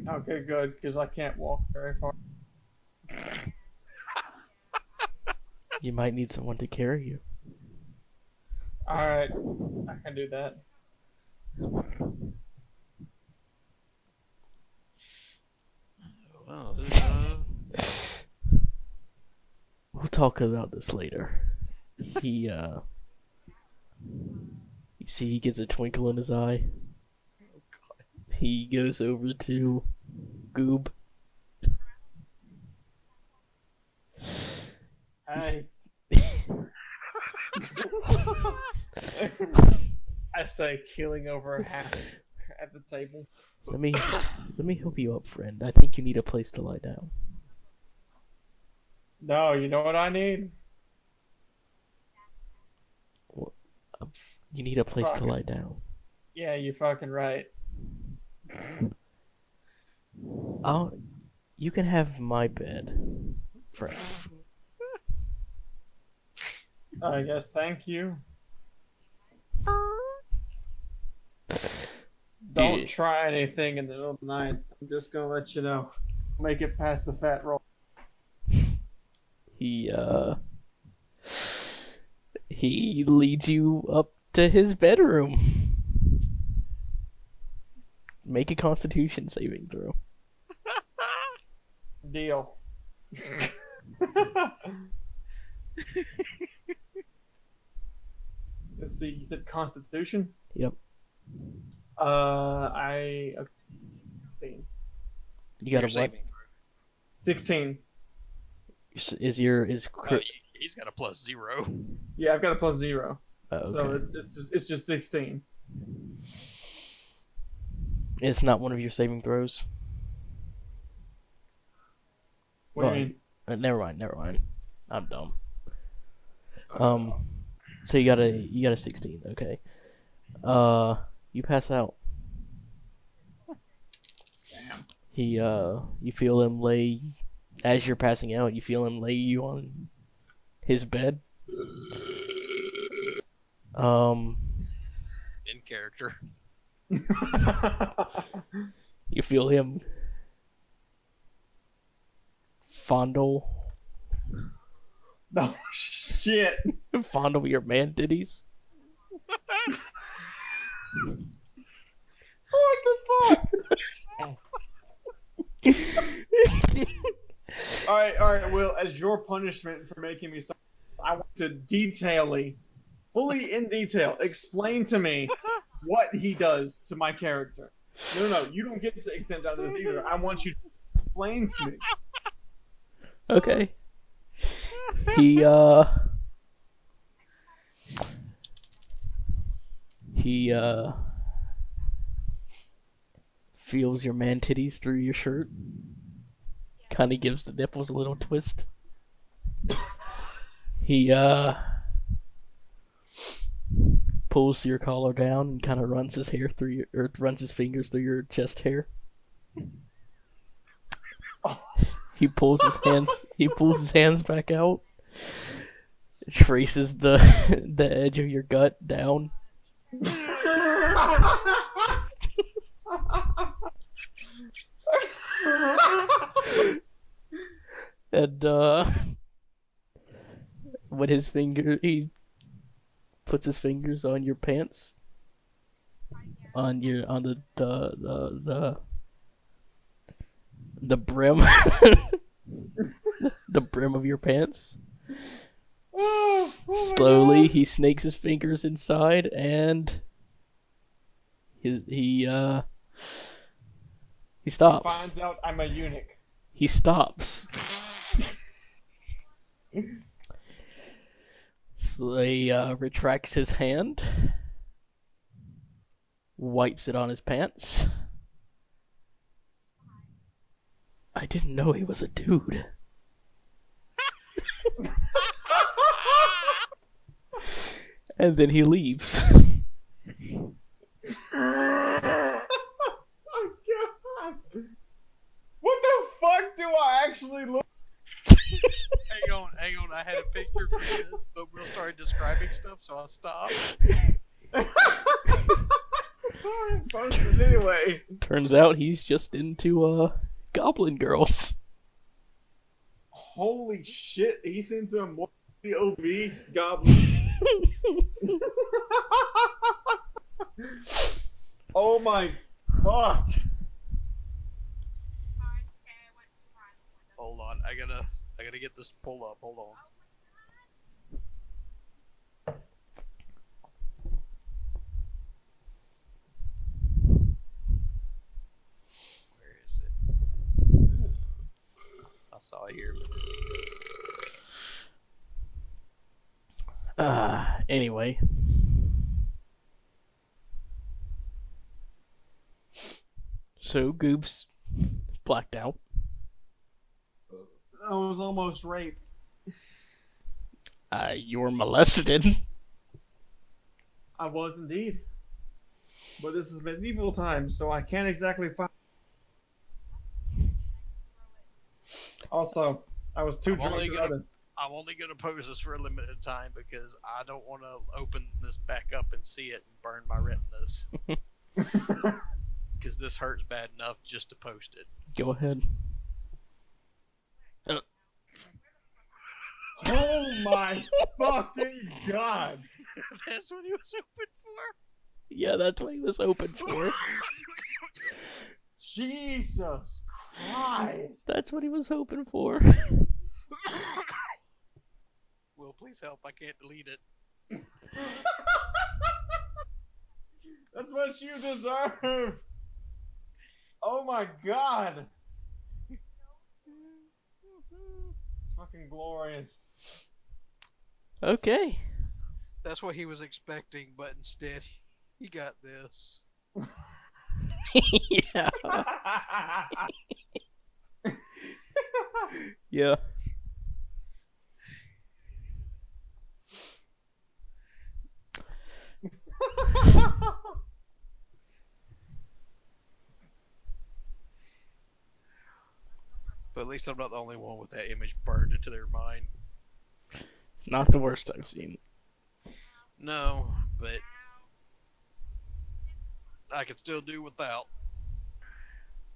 Okay, good, because I can't walk very far. You might need someone to carry you. Alright, I can do that. Well, We'll talk about this later. You see he gets a twinkle in his eye. He goes over to Goob. Hey. I say, keeling over a hat at the table. Let me help you up, friend. I think you need a place to lie down. No, you know what I need? You need a place to Fucking- lie down. Yeah, you're fucking right. You can have my bed, friend. I guess thank you. Don't try anything in the middle of the night. I'm just gonna let you know. Make it past the fat roll. He leads you up to his bedroom. Make a Constitution saving throw. Deal. Let's see, you said Constitution? Yep. I 16. You got You're a what? saving. 16. Is Oh, he's got a +0. Yeah, I've got a +0. okay. So it's just 16. It's not one of your saving throws. What do you mean? Never mind. I'm dumb. So you got a 16, okay. You pass out. Damn. You feel him lay, as you're passing out, you feel him lay you on his bed. In character. You feel him fondle Oh, shit. your man titties. as your punishment for making me so, I want to fully in detail, explain to me what he does to my character. No, you don't get to exempt out of this either. I want you to explain to me. Okay. He feels your man titties through your shirt. Kind of gives the nipples a little twist. He pulls your collar down and kind of runs his fingers through your chest hair. He pulls his hands back out. Traces the edge of your gut down. And when he puts his fingers on your pants, on the brim, the brim of your pants. Slowly, he snakes his fingers inside, and he stops. He finds out I'm a eunuch. He stops. So he retracts his hand, wipes it on his pants. I didn't know he was a dude. And then he leaves. Oh God! What the fuck do I actually look? Hang on. I had a picture for this, but Will started describing stuff, so I'll stop. Posted anyway. Turns out he's just into goblin girls. Holy shit! He's into a morbidly obese goblin. Oh my fuck! Hold on, I gotta get this pull up. Hold on. Where is it? I saw it here. Anyway. So Goob's blacked out. I was almost raped. You were molested. I was indeed. But this is medieval times, so I can't exactly find. Also, I was too drunk to notice. I'm only gonna pose this for a limited time because I don't want to open this back up and see it and burn my retinas. Because this hurts bad enough just to post it. Go ahead. Oh my fucking God! That's what he was hoping for? Yeah, that's what he was hoping for. Jesus Christ! That's what he was hoping for. Will, please help. I can't delete it. That's what you deserve! Oh my God! It's fucking glorious. Okay. That's what he was expecting, but instead he got this. Yeah. Yeah. But at least I'm not the only one with that image burned into their mind. It's not the worst I've seen. No, but I could still do without.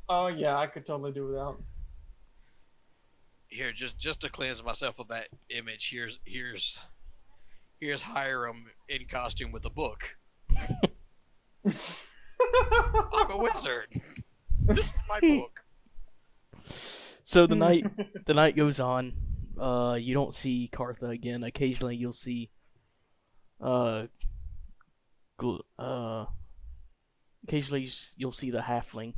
Oh yeah, I could totally do without. Here, just to cleanse myself of that image, here's Hiram in costume with a book. I'm a wizard. This is my book. So the night goes on. You don't see Cartha again. Occasionally, you'll see uh, gl- uh, occasionally you'll see the halfling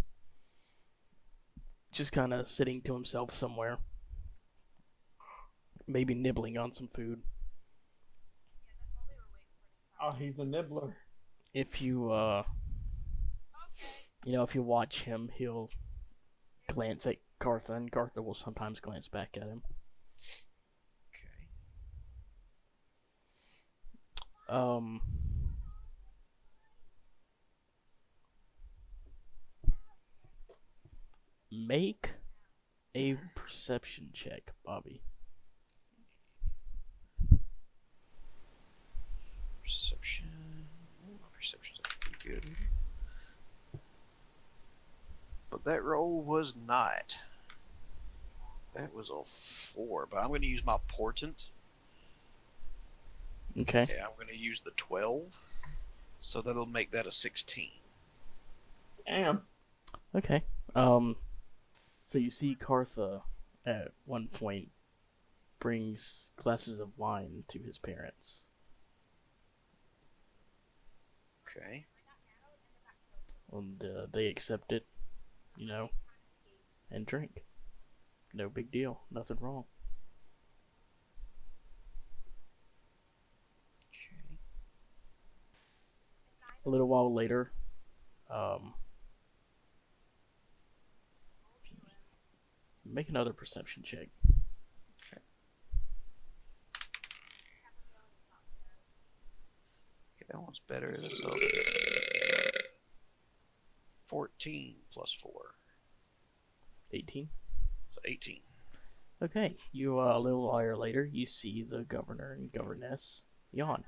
just kind of sitting to himself somewhere, maybe nibbling on some food. Oh, he's a nibbler. If you if you watch him, he'll glance at Cartha, and Cartha will sometimes glance back at him. Okay. Make a perception check, Bobby. Perception. Ooh, my perception's actually pretty good. But that roll was not. That was a 4, but I'm going to use my portent. Okay. Yeah, I'm going to use the 12, so that'll make that a 16. Damn. Okay. So you see Cartha at one point brings glasses of wine to his parents. Okay. And they accept it, and drink. No big deal. Nothing wrong. Okay. A little while later, make another perception check. Okay, that one's better. That's 14 plus 4. 18. So 18. Okay, you a little while later, you see the governor and governess yawn.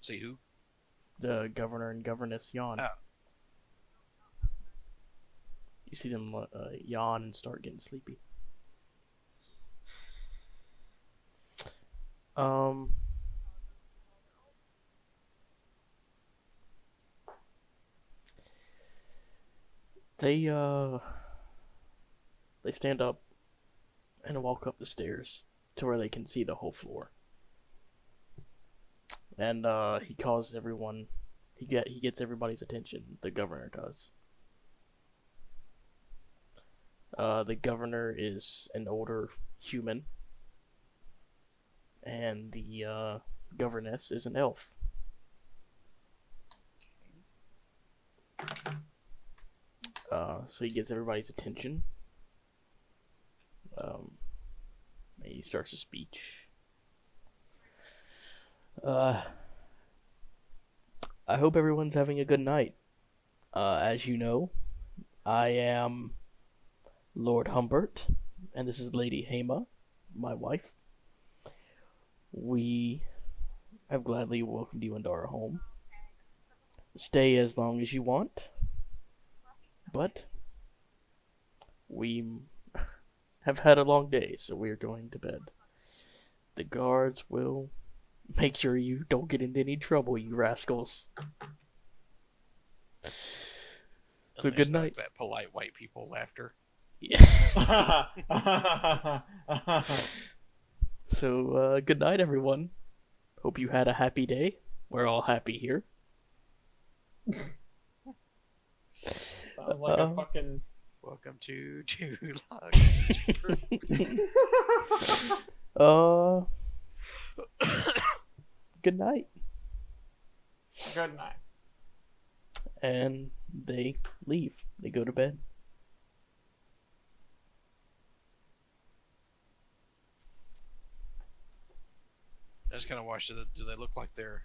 See who? The governor and governess yawn. Oh. You see them yawn and start getting sleepy. They stand up and walk up the stairs to where they can see the whole floor. And he calls everyone. He gets everybody's attention. The governor does. The governor is an older human, and the governess is an elf. So he gets everybody's attention. He starts a speech. I hope everyone's having a good night. As you know, I am Lord Humbert, and this is Lady Hema, my wife. We have gladly welcomed you into our home. Stay as long as you want, but we have had a long day, so we are going to bed. The guards will make sure you don't get into any trouble, you rascals. So good night. That polite white people laughter. Yeah. So, good night, everyone. Hope you had a happy day. We're all happy here. Sounds like a fucking... Welcome to Two Logs. Good night. Good night. And they leave. They go to bed. I just kind of watched it. Do they look like they're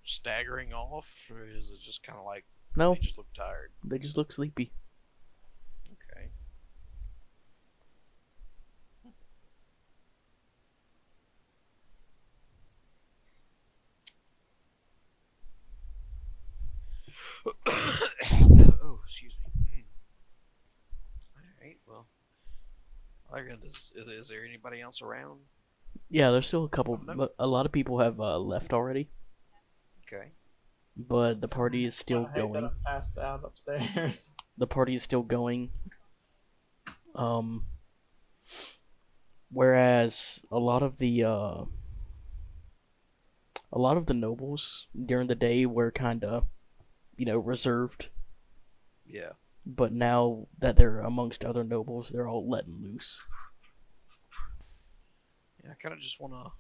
staggering off, or is it just kind of like No, they just look tired? they just look sleepy. Okay. Oh, excuse me. Alright, well. Is there anybody else around? Yeah, there's still a couple, No. but a lot of people have left already. Okay. But the party is still I hate that going. I'm passed out upstairs. The party is still going. Um, whereas a lot of the nobles during the day were kind of, reserved, Yeah. but now that they're amongst other nobles, they're all letting loose. Yeah, I kind of just want to.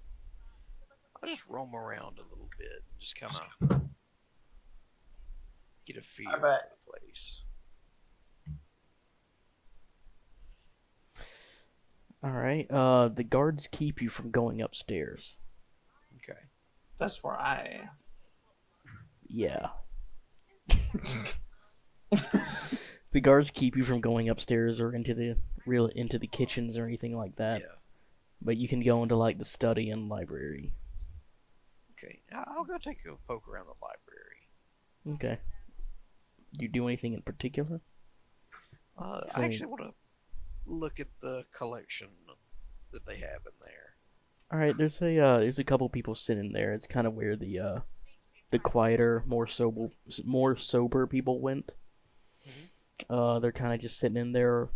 I just roam around a little bit and just kind of get a feel for bet. the place. All right. The guards keep you from going upstairs. Okay. That's where I am. Yeah. The guards keep you from going upstairs or into the kitchens or anything like that. Yeah. But you can go into like the study and library. Okay. I'll go take a poke around the library. Okay. Do you do anything in particular? I actually want to look at the collection that they have in there. All right. There's a couple people sitting there. It's kind of where the quieter, more sober people went. They're kind of just sitting in there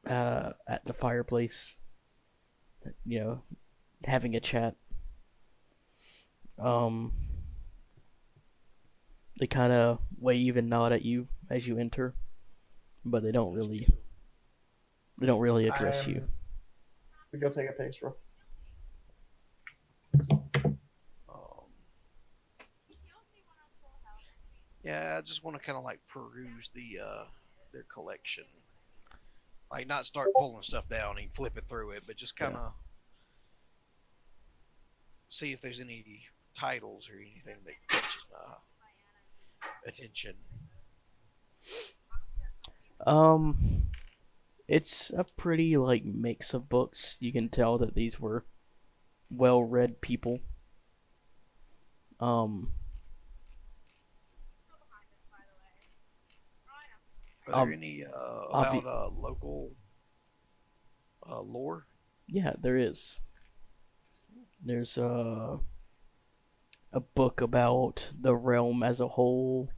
at the fireplace, having a chat. They kind of wave and nod at you as you enter, but they don't really address you. We go take a pace roll. Yeah, I just want to kind of like peruse their collection, like not start pulling stuff down and flipping through it, but just kind of see if there's any titles or anything that catches my attention. It's a pretty like mix of books. You can tell that these were well-read people. Are there any about local lore? Yeah, there is. There's a book about the realm as a whole.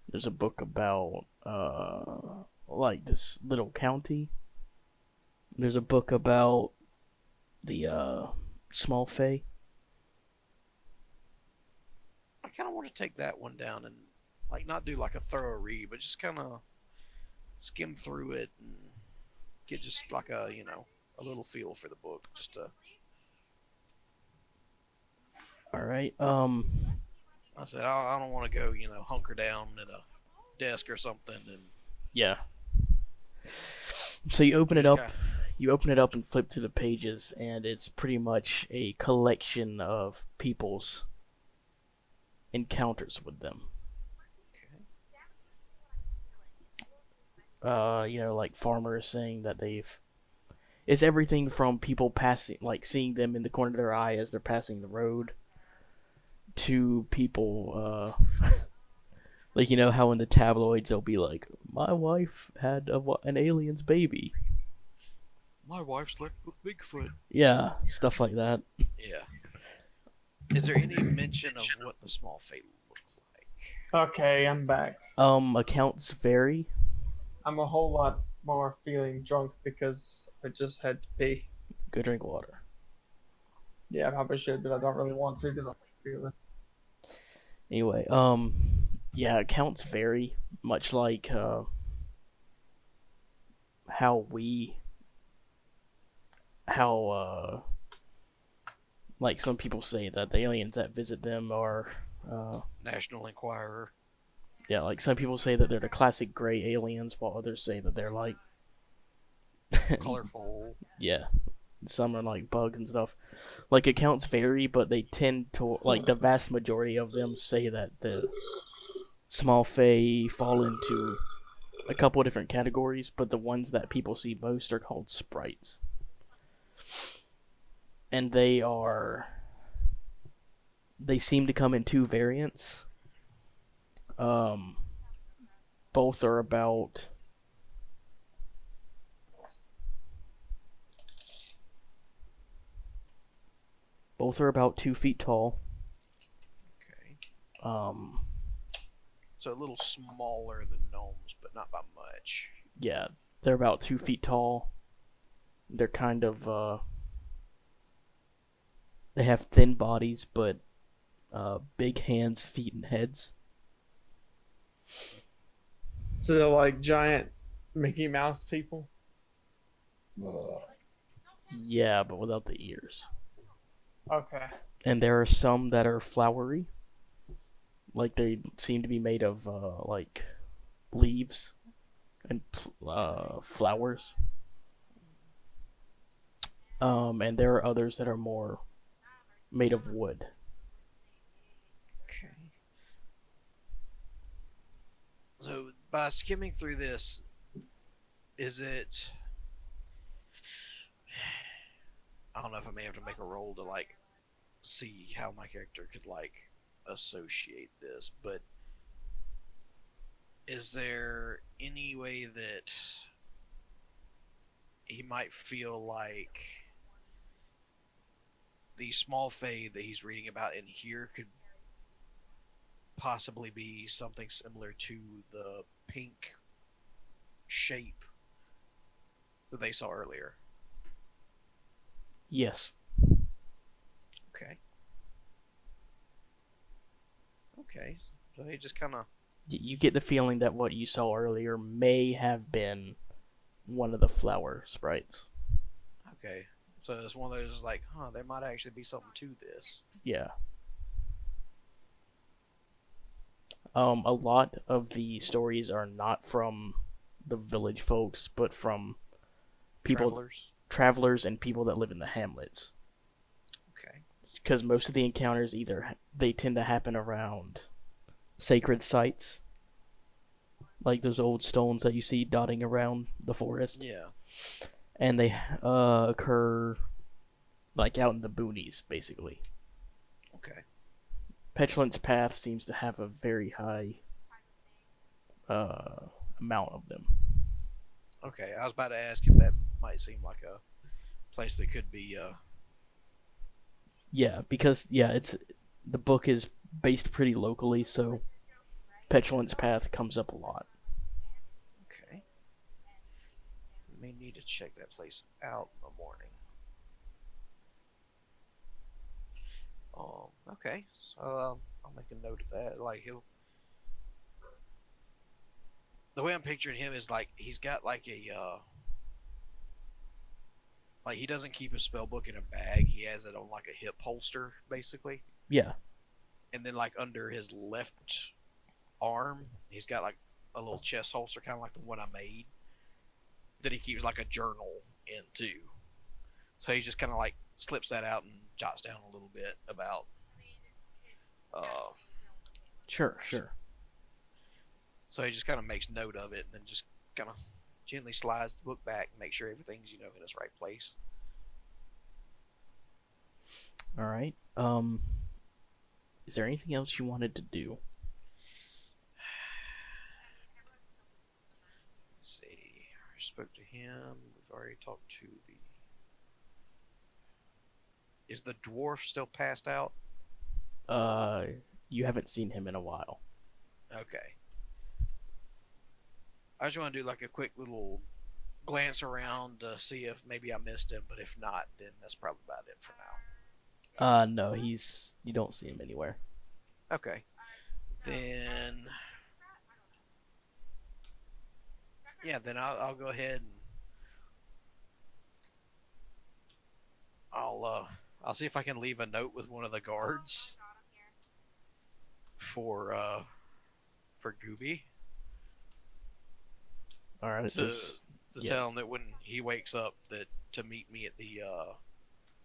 There's a book about like this little county. There's a book about the small fae. I kind of want to take that one down and like not do like a thorough read, but just kind of skim through it and get just like a a little feel for the book, just to. All right. I said I don't want to go hunker down at a desk or something and. Yeah. So you open it up. You open it up and flip through the pages, and it's pretty much a collection of people's encounters with them. Like farmers saying that it's everything from people passing, like seeing them in the corner of their eye as they're passing the road, to people, like, how in the tabloids they'll be like, my wife had an alien's baby. My wife slept with Bigfoot. Yeah, stuff like that. Yeah. Is there any mention of what the small fate look like? Okay, I'm back. Accounts vary. I'm a whole lot more feeling drunk because I just had to pee. Go drink water. Yeah, I probably should, but I don't really want to because I'm feeling. Anyway, yeah, accounts vary, much like how like some people say that the aliens that visit them are National Enquirer. Yeah, like some people say that they're the classic gray aliens, while others say that they're like Colorful. Yeah, some are like bugs and stuff. Like accounts vary, but they tend to like the vast majority of them say that the small fae fall into a couple of different categories, but the ones that people see most are called sprites. And they seem to come in two variants. Both are about Both are about 2 feet tall. Okay. So a little smaller than gnomes, but not by much. Yeah, They're about 2 feet tall. They're kind of they have thin bodies, but big hands, feet, and heads. So they're like giant Mickey Mouse people. Yeah, but without the ears. Okay. And there are some that are flowery, like they seem to be made of like leaves and flowers. And there are others that are more made of wood. Okay. So by skimming through this, is it? I don't know if I may have to make a roll to like see how my character could like associate this, but is there any way that he might feel like the small fae that he's reading about in here could possibly be something similar to the pink shape that they saw earlier? Yes. Okay. Okay. So he just kind of. You get the feeling that what you saw earlier may have been one of the flower sprites. Okay. So it's one of those like, there might actually be something to this. Yeah. A lot of the stories are not from the village folks, but from people, travelers, and people that live in the hamlets. Okay. Because most of the encounters they tend to happen around sacred sites, like those old stones that you see dotting around the forest. Yeah. And they occur like out in the boonies, basically. Okay. Petulance Path seems to have a very high amount of them. Okay. I was about to ask if that might seem like a place that could be. Yeah, because the book is based pretty locally, so Petulance Path comes up a lot. Okay. May need to check that place out in the morning. Okay. So I'll make a note of that. Like the way I'm picturing him is like he's got like a like he doesn't keep his spell book in a bag. He has it on like a hip holster, basically. Yeah. And then like under his left arm, he's got like a little chest holster, kind of like the one I made, that he keeps like a journal in too. So he just kind of like slips that out and jots down a little bit about. Sure. So he just kind of makes note of it and then just kind of gently slides the book back and make sure everything's in its right place. All right. Is there anything else you wanted to do? Let's see. I spoke to him. We've already talked to the. Is the dwarf still passed out? You haven't seen him in a while. Okay. I just want to do like a quick little glance around to see if maybe I missed him, but if not, then that's probably about it for now. No, you don't see him anywhere. Okay. Then I'll go ahead and I'll see if I can leave a note with one of the guards for Gooby. All right. To tell him that when he wakes up that to meet me at the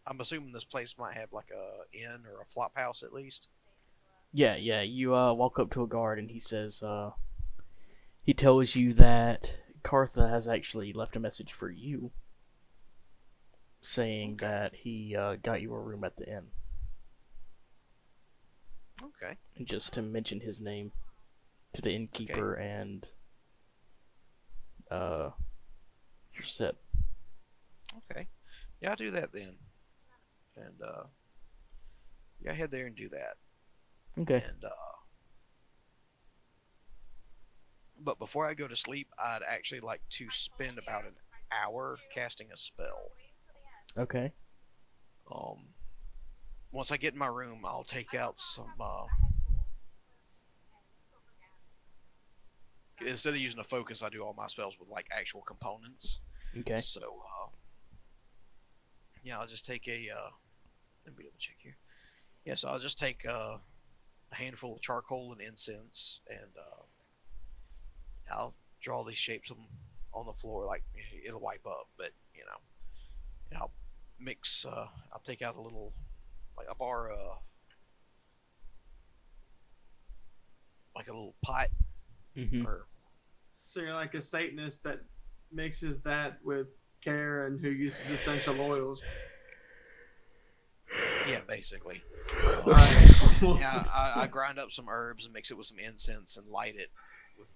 I'm assuming this place might have like a inn or a flop house at least. Yeah. You walk up to a guard and he says he tells you that Cartha has actually left a message for you, saying that he got you a room at the inn. Okay. And just to mention his name to the innkeeper and you're set. Okay. Yeah, I'll do that then. And head there and do that. Okay. And But before I go to sleep, I'd actually like to spend about an hour casting a spell. Okay. Um, Once I get in my room, I'll take out some. Instead of using a focus, I do all my spells with like actual components. Okay. So, yeah, I'll just take a. Let me double check here. Yeah, so I'll just take a handful of charcoal and incense, and I'll draw these shapes on the floor. Like it'll wipe up, but and I'll mix. I'll take out a little, like a bar, like a little pot, Mm-hmm. or So you're like a Satanist that mixes that with care and who uses essential oils. yeah, basically. Alright. Yeah, I grind up some herbs and mix it with some incense and light it with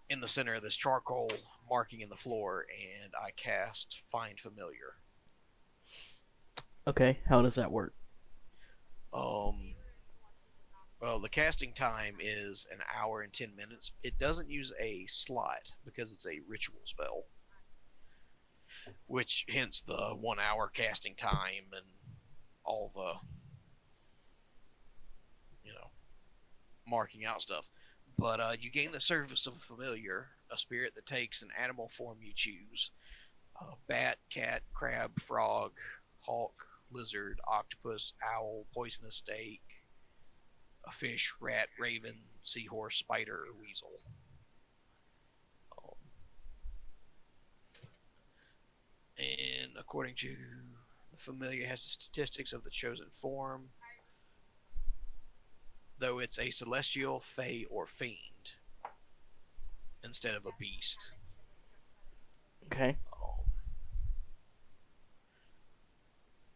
in the center of this charcoal marking in the floor, and I cast Find Familiar. Okay. How does that work? Well, the casting time is an hour and 10 minutes. It doesn't use a slot because it's a ritual spell, which hence the 1 hour casting time and all the marking out stuff. But you gain the service of a familiar, a spirit that takes an animal form you choose: bat, cat, crab, frog, hawk, lizard, octopus, owl, poisonous snake, a fish, rat, raven, seahorse, spider, or weasel. And according to the familiar, has the statistics of the chosen form, though it's a celestial, fey, or fiend instead of a beast. Okay.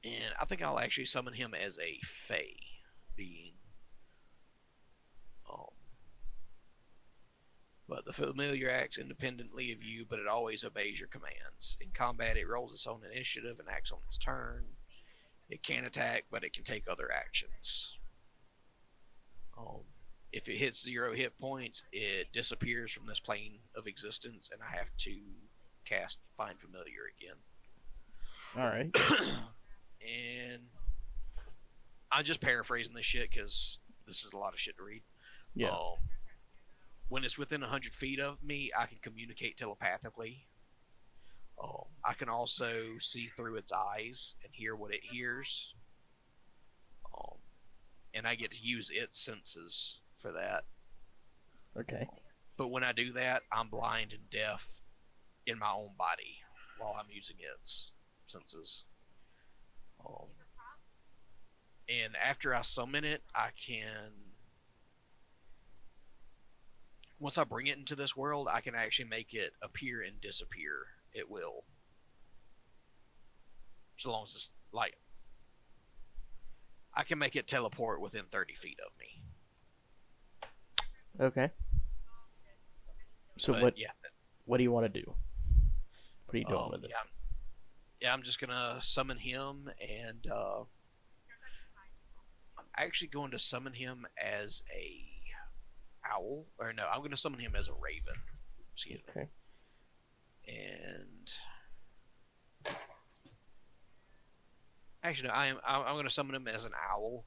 And I think I'll actually summon him as a fey being. But the familiar acts independently of you, but it always obeys your commands. In combat, it rolls its own initiative and acts on its turn. It can attack, but it can take other actions. If it hits 0 hit points, it disappears from this plane of existence, and I have to cast Find Familiar again. All right. And I'm just paraphrasing this shit because this is a lot of shit to read. Yeah. When it's within 100 feet of me, I can communicate telepathically. I can also see through its eyes and hear what it hears. And I get to use its senses for that. Okay. But when I do that, I'm blind and deaf in my own body while I'm using its senses. And after I summon it, I can... Once I bring it into this world, I can actually make it appear and disappear. It will. So long as it's like... I can make it teleport within 30 feet of me. Okay. So But, what? yeah, What do you want to do? What are you doing with it? I'm just gonna summon him, and I'm actually going to summon him as a owl, or no, I'm gonna summon him as a raven. Excuse me. Okay. And actually, no, I'm gonna summon him as an owl,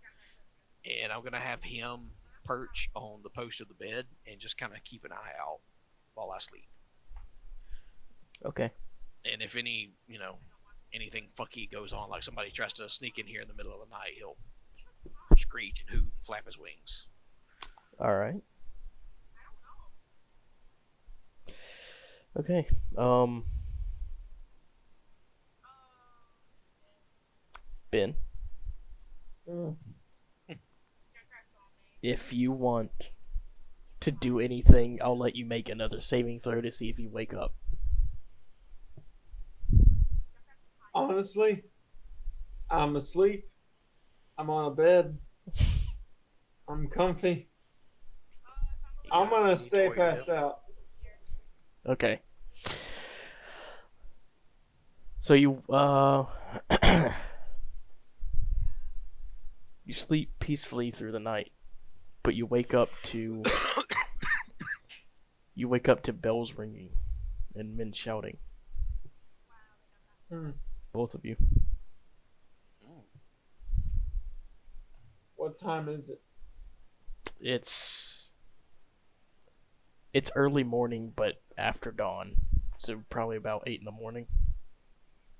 and I'm gonna have him perch on the post of the bed and just kind of keep an eye out while I sleep. Okay. And if anything fucky goes on, like somebody tries to sneak in here in the middle of the night, he'll screech and hoot and flap his wings. All right. Okay. Ben, if you want to do anything, I'll let you make another saving throw to see if you wake up. Honestly, I'm asleep. I'm on a bed. I'm comfy. I'm gonna stay passed out. Okay. So you you sleep peacefully through the night, but you wake up to You wake up to bells ringing and men shouting. Hmm. Both of you. Mm. What time is it? It's early morning, but after dawn, so probably about 8 in the morning.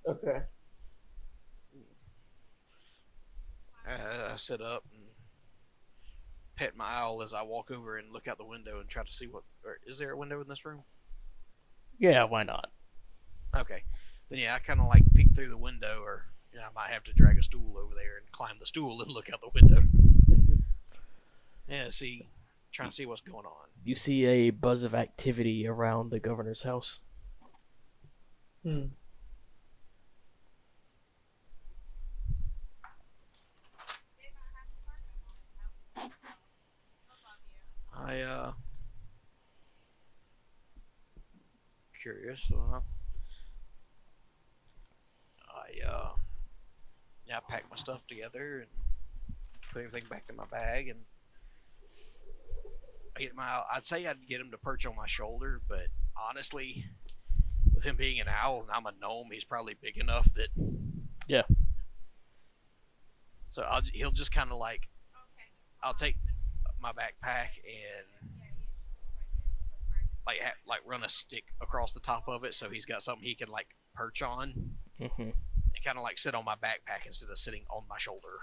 Okay. I sit up and pet my owl as I walk over and look out the window and try to see what. Or is there a window in this room? Yeah, why not? Okay. Then yeah, I kind of like peek through the window, or I might have to drag a stool over there and climb the stool and look out the window. Yeah, trying to see what's going on. You see a buzz of activity around the governor's house. Hmm. I curious. I pack my stuff together and put everything back in my bag, and I'd say I'd get him to perch on my shoulder, but honestly, with him being an owl and I'm a gnome, he's probably big enough that. Yeah. So he'll just kind of like, I'll take my backpack and like run a stick across the top of it, so he's got something he can like perch on, Mm-hmm. and kind of like sit on my backpack instead of sitting on my shoulder,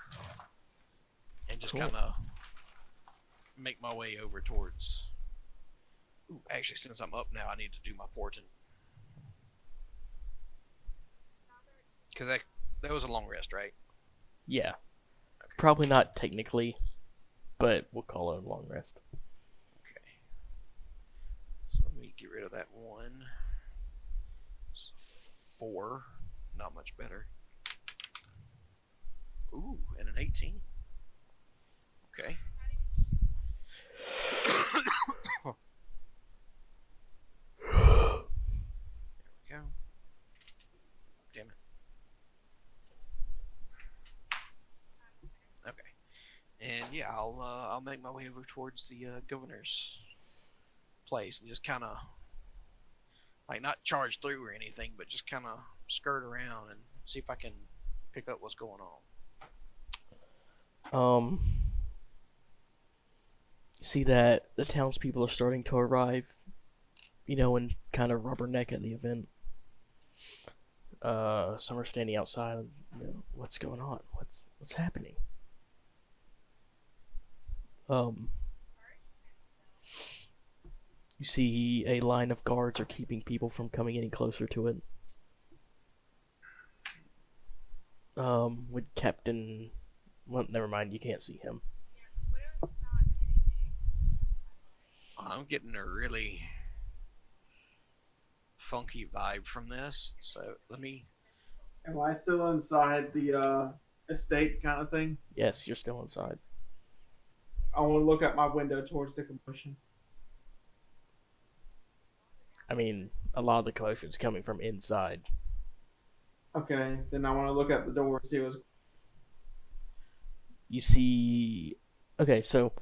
and just Cool. kind of make my way over towards. Ooh, actually, since I'm up now, I need to do my portent, because that was a long rest, right? Yeah. Okay. Probably not technically, but we'll call it a long rest. Okay. So let me get rid of that one. It's 4, not much better. Ooh, and an 18. Okay. There we go. Damn it. Okay. And yeah, I'll make my way over towards the governor's place and just kind of like not charge through or anything, but just kind of skirt around and see if I can pick up what's going on. You see that the townspeople are starting to arrive, and kind of rubberneck at the event. Some are standing outside. What's going on? What's happening? You see a line of guards are keeping people from coming any closer to it. With Captain. Well, never mind. You can't see him. I'm getting a really funky vibe from this, so let me. Am I still inside the estate kind of thing? Yes, you're still inside. I want to look out my window towards the commotion. I mean, a lot of the commotion's coming from inside. Okay, then I want to look at the door and see what's. You see. Okay, so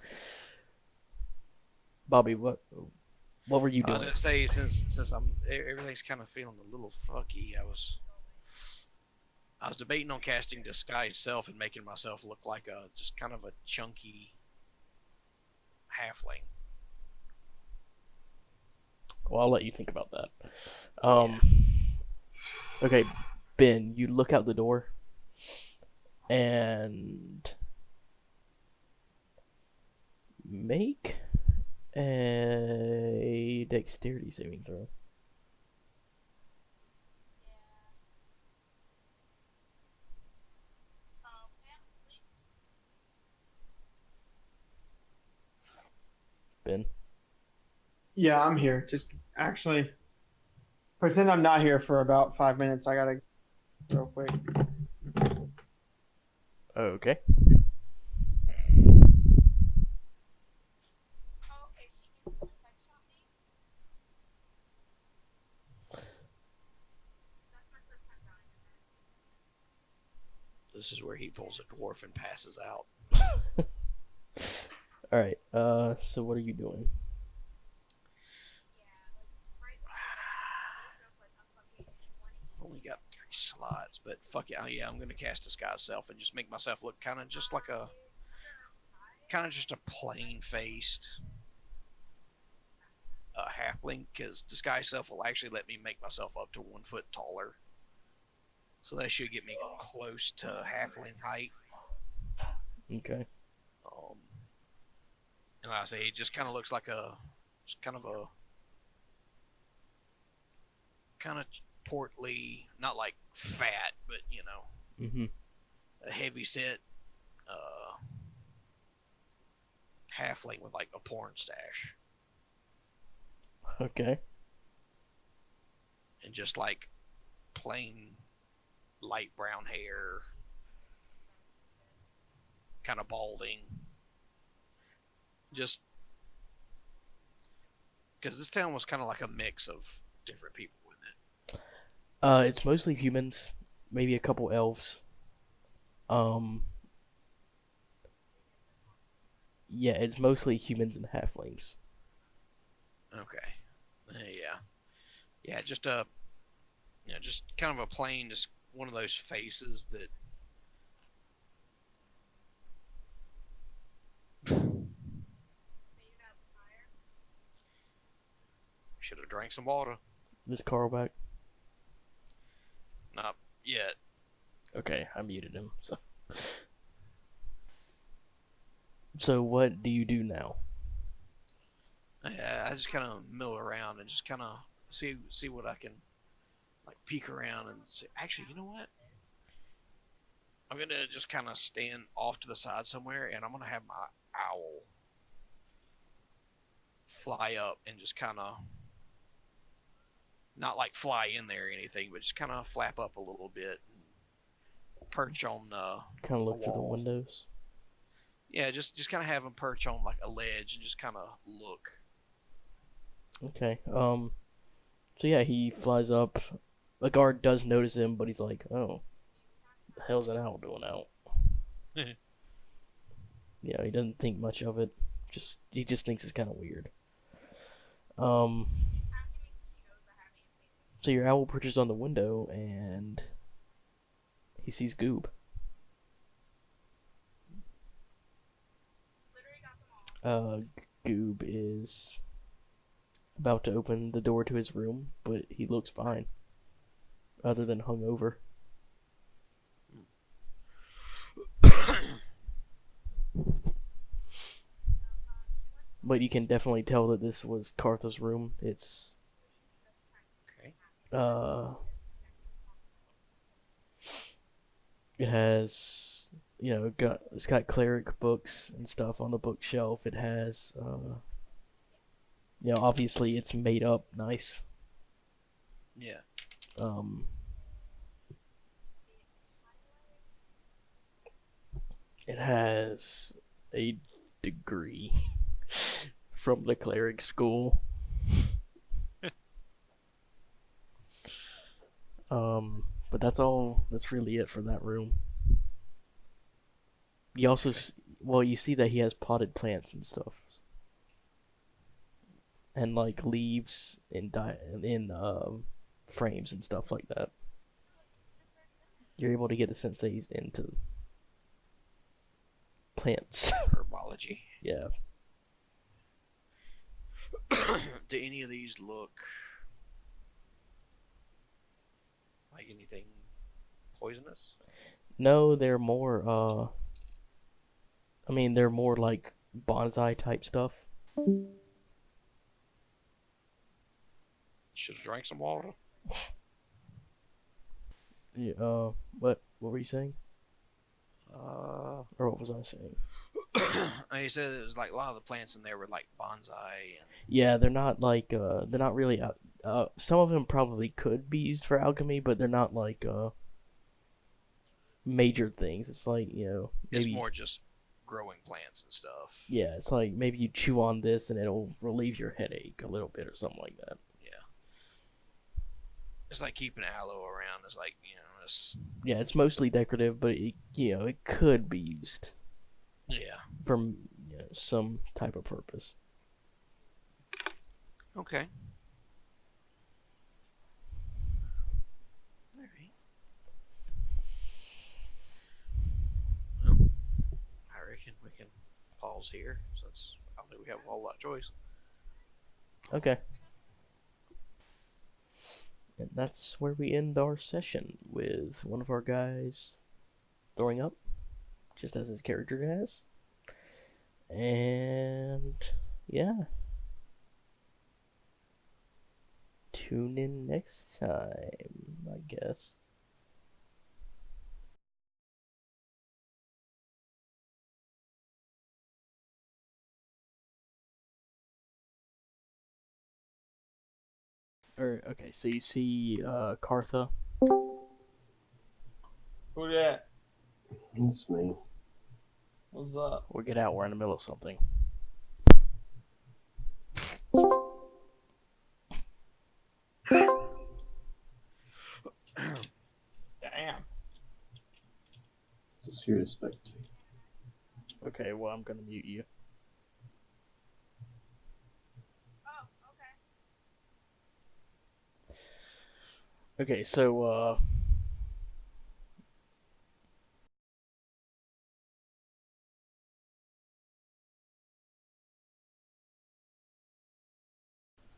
Bobby, what were you I doing? was gonna say since everything's kind of feeling a little fucky. I was debating on casting disguise self and making myself look like just kind of a chunky halfling. Well, I'll let you think about that. Okay, Ben, you look out the door, and make a dexterity saving throw. Ben. Yeah, I'm here. Just actually pretend I'm not here for about 5 minutes. I gotta real quick. Okay. This is where he pulls a dwarf and passes out. Alright, so what are you doing? slots, but fuck it. Yeah, I'm gonna cast Disguise Self and just make myself look kind of just a plain faced halfling, because Disguise Self will actually let me make myself up to 1 foot taller. So that should get me close to halfling height. Okay. And like I say, it just kind of looks like just kind of portly, not like fat, but Mm-hmm. a heavy set halfling with like a porn stash. Okay. And just like plain light brown hair, kind of balding. Just because this town was kind of like a mix of different people, wasn't it? It's mostly humans, maybe a couple elves. Yeah, it's mostly humans and halflings. Okay. Yeah. Just just kind of a plain, just one of those faces that. Should have drank some water. This Carl back? Not yet. Okay, I muted him. So what do you do now? I just kind of mill around and just kind of see what I can like peek around and say. Actually, you know what? I'm gonna just kind of stand off to the side somewhere, and I'm gonna have my owl fly up and just kind of not like fly in there or anything, but just kind of flap up a little bit and perch on Kind of look a through the wall. windows. Yeah, just kind of have him perch on like a ledge and just kind of look. Okay. So yeah, he flies up. The guard does notice him, but he's like, "Oh, the hell's an owl doing out?" Yeah, he doesn't think much of it. He just thinks it's kind of weird. So your owl perches on the window and he sees Goob. Goob is about to open the door to his room, but he looks fine, other than hungover. But you can definitely tell that this was Cartha's room. It's Okay. It has, it's got cleric books and stuff on the bookshelf. It has, obviously it's made up nice. Yeah. It has a degree from the cleric school. But that's all. That's really it for that room. You also, you see that he has potted plants and stuff, and like leaves in frames and stuff like that. You're able to get the sense that he's into plants. Herbology. Yeah. Do any of these look like anything poisonous? No, they're more, they're more like bonsai type stuff. Should have drank some water. Yeah, what were you saying? Or what was I saying? You said it was like a lot of the plants in there were like bonsai. Yeah, they're not like, they're not really, some of them probably could be used for alchemy, but they're not like, major things. It's like, maybe... It's more just growing plants and stuff. Yeah, it's like maybe you chew on this and it'll relieve your headache a little bit or something like that. Yeah. It's like keeping aloe around. It's like, it's... Yeah, it's mostly decorative, but it could be used. Yeah. For some type of purpose. Okay. Alright. we can pause here. Since I don't think we have a whole lot of choice. Okay. And that's where we end our session, with one of our guys throwing up, just as his character has. And yeah. Tune in next time, I guess. Okay, so you see Kartha. Who that? It's me. What's up? We'll get out, we're in the middle of something. Damn. Just here to spectate. Okay, well, I'm gonna mute you. Okay, so,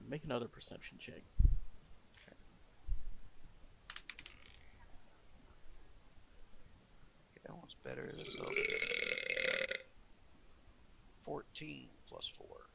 make another perception check. That one's better. So 14 plus 4.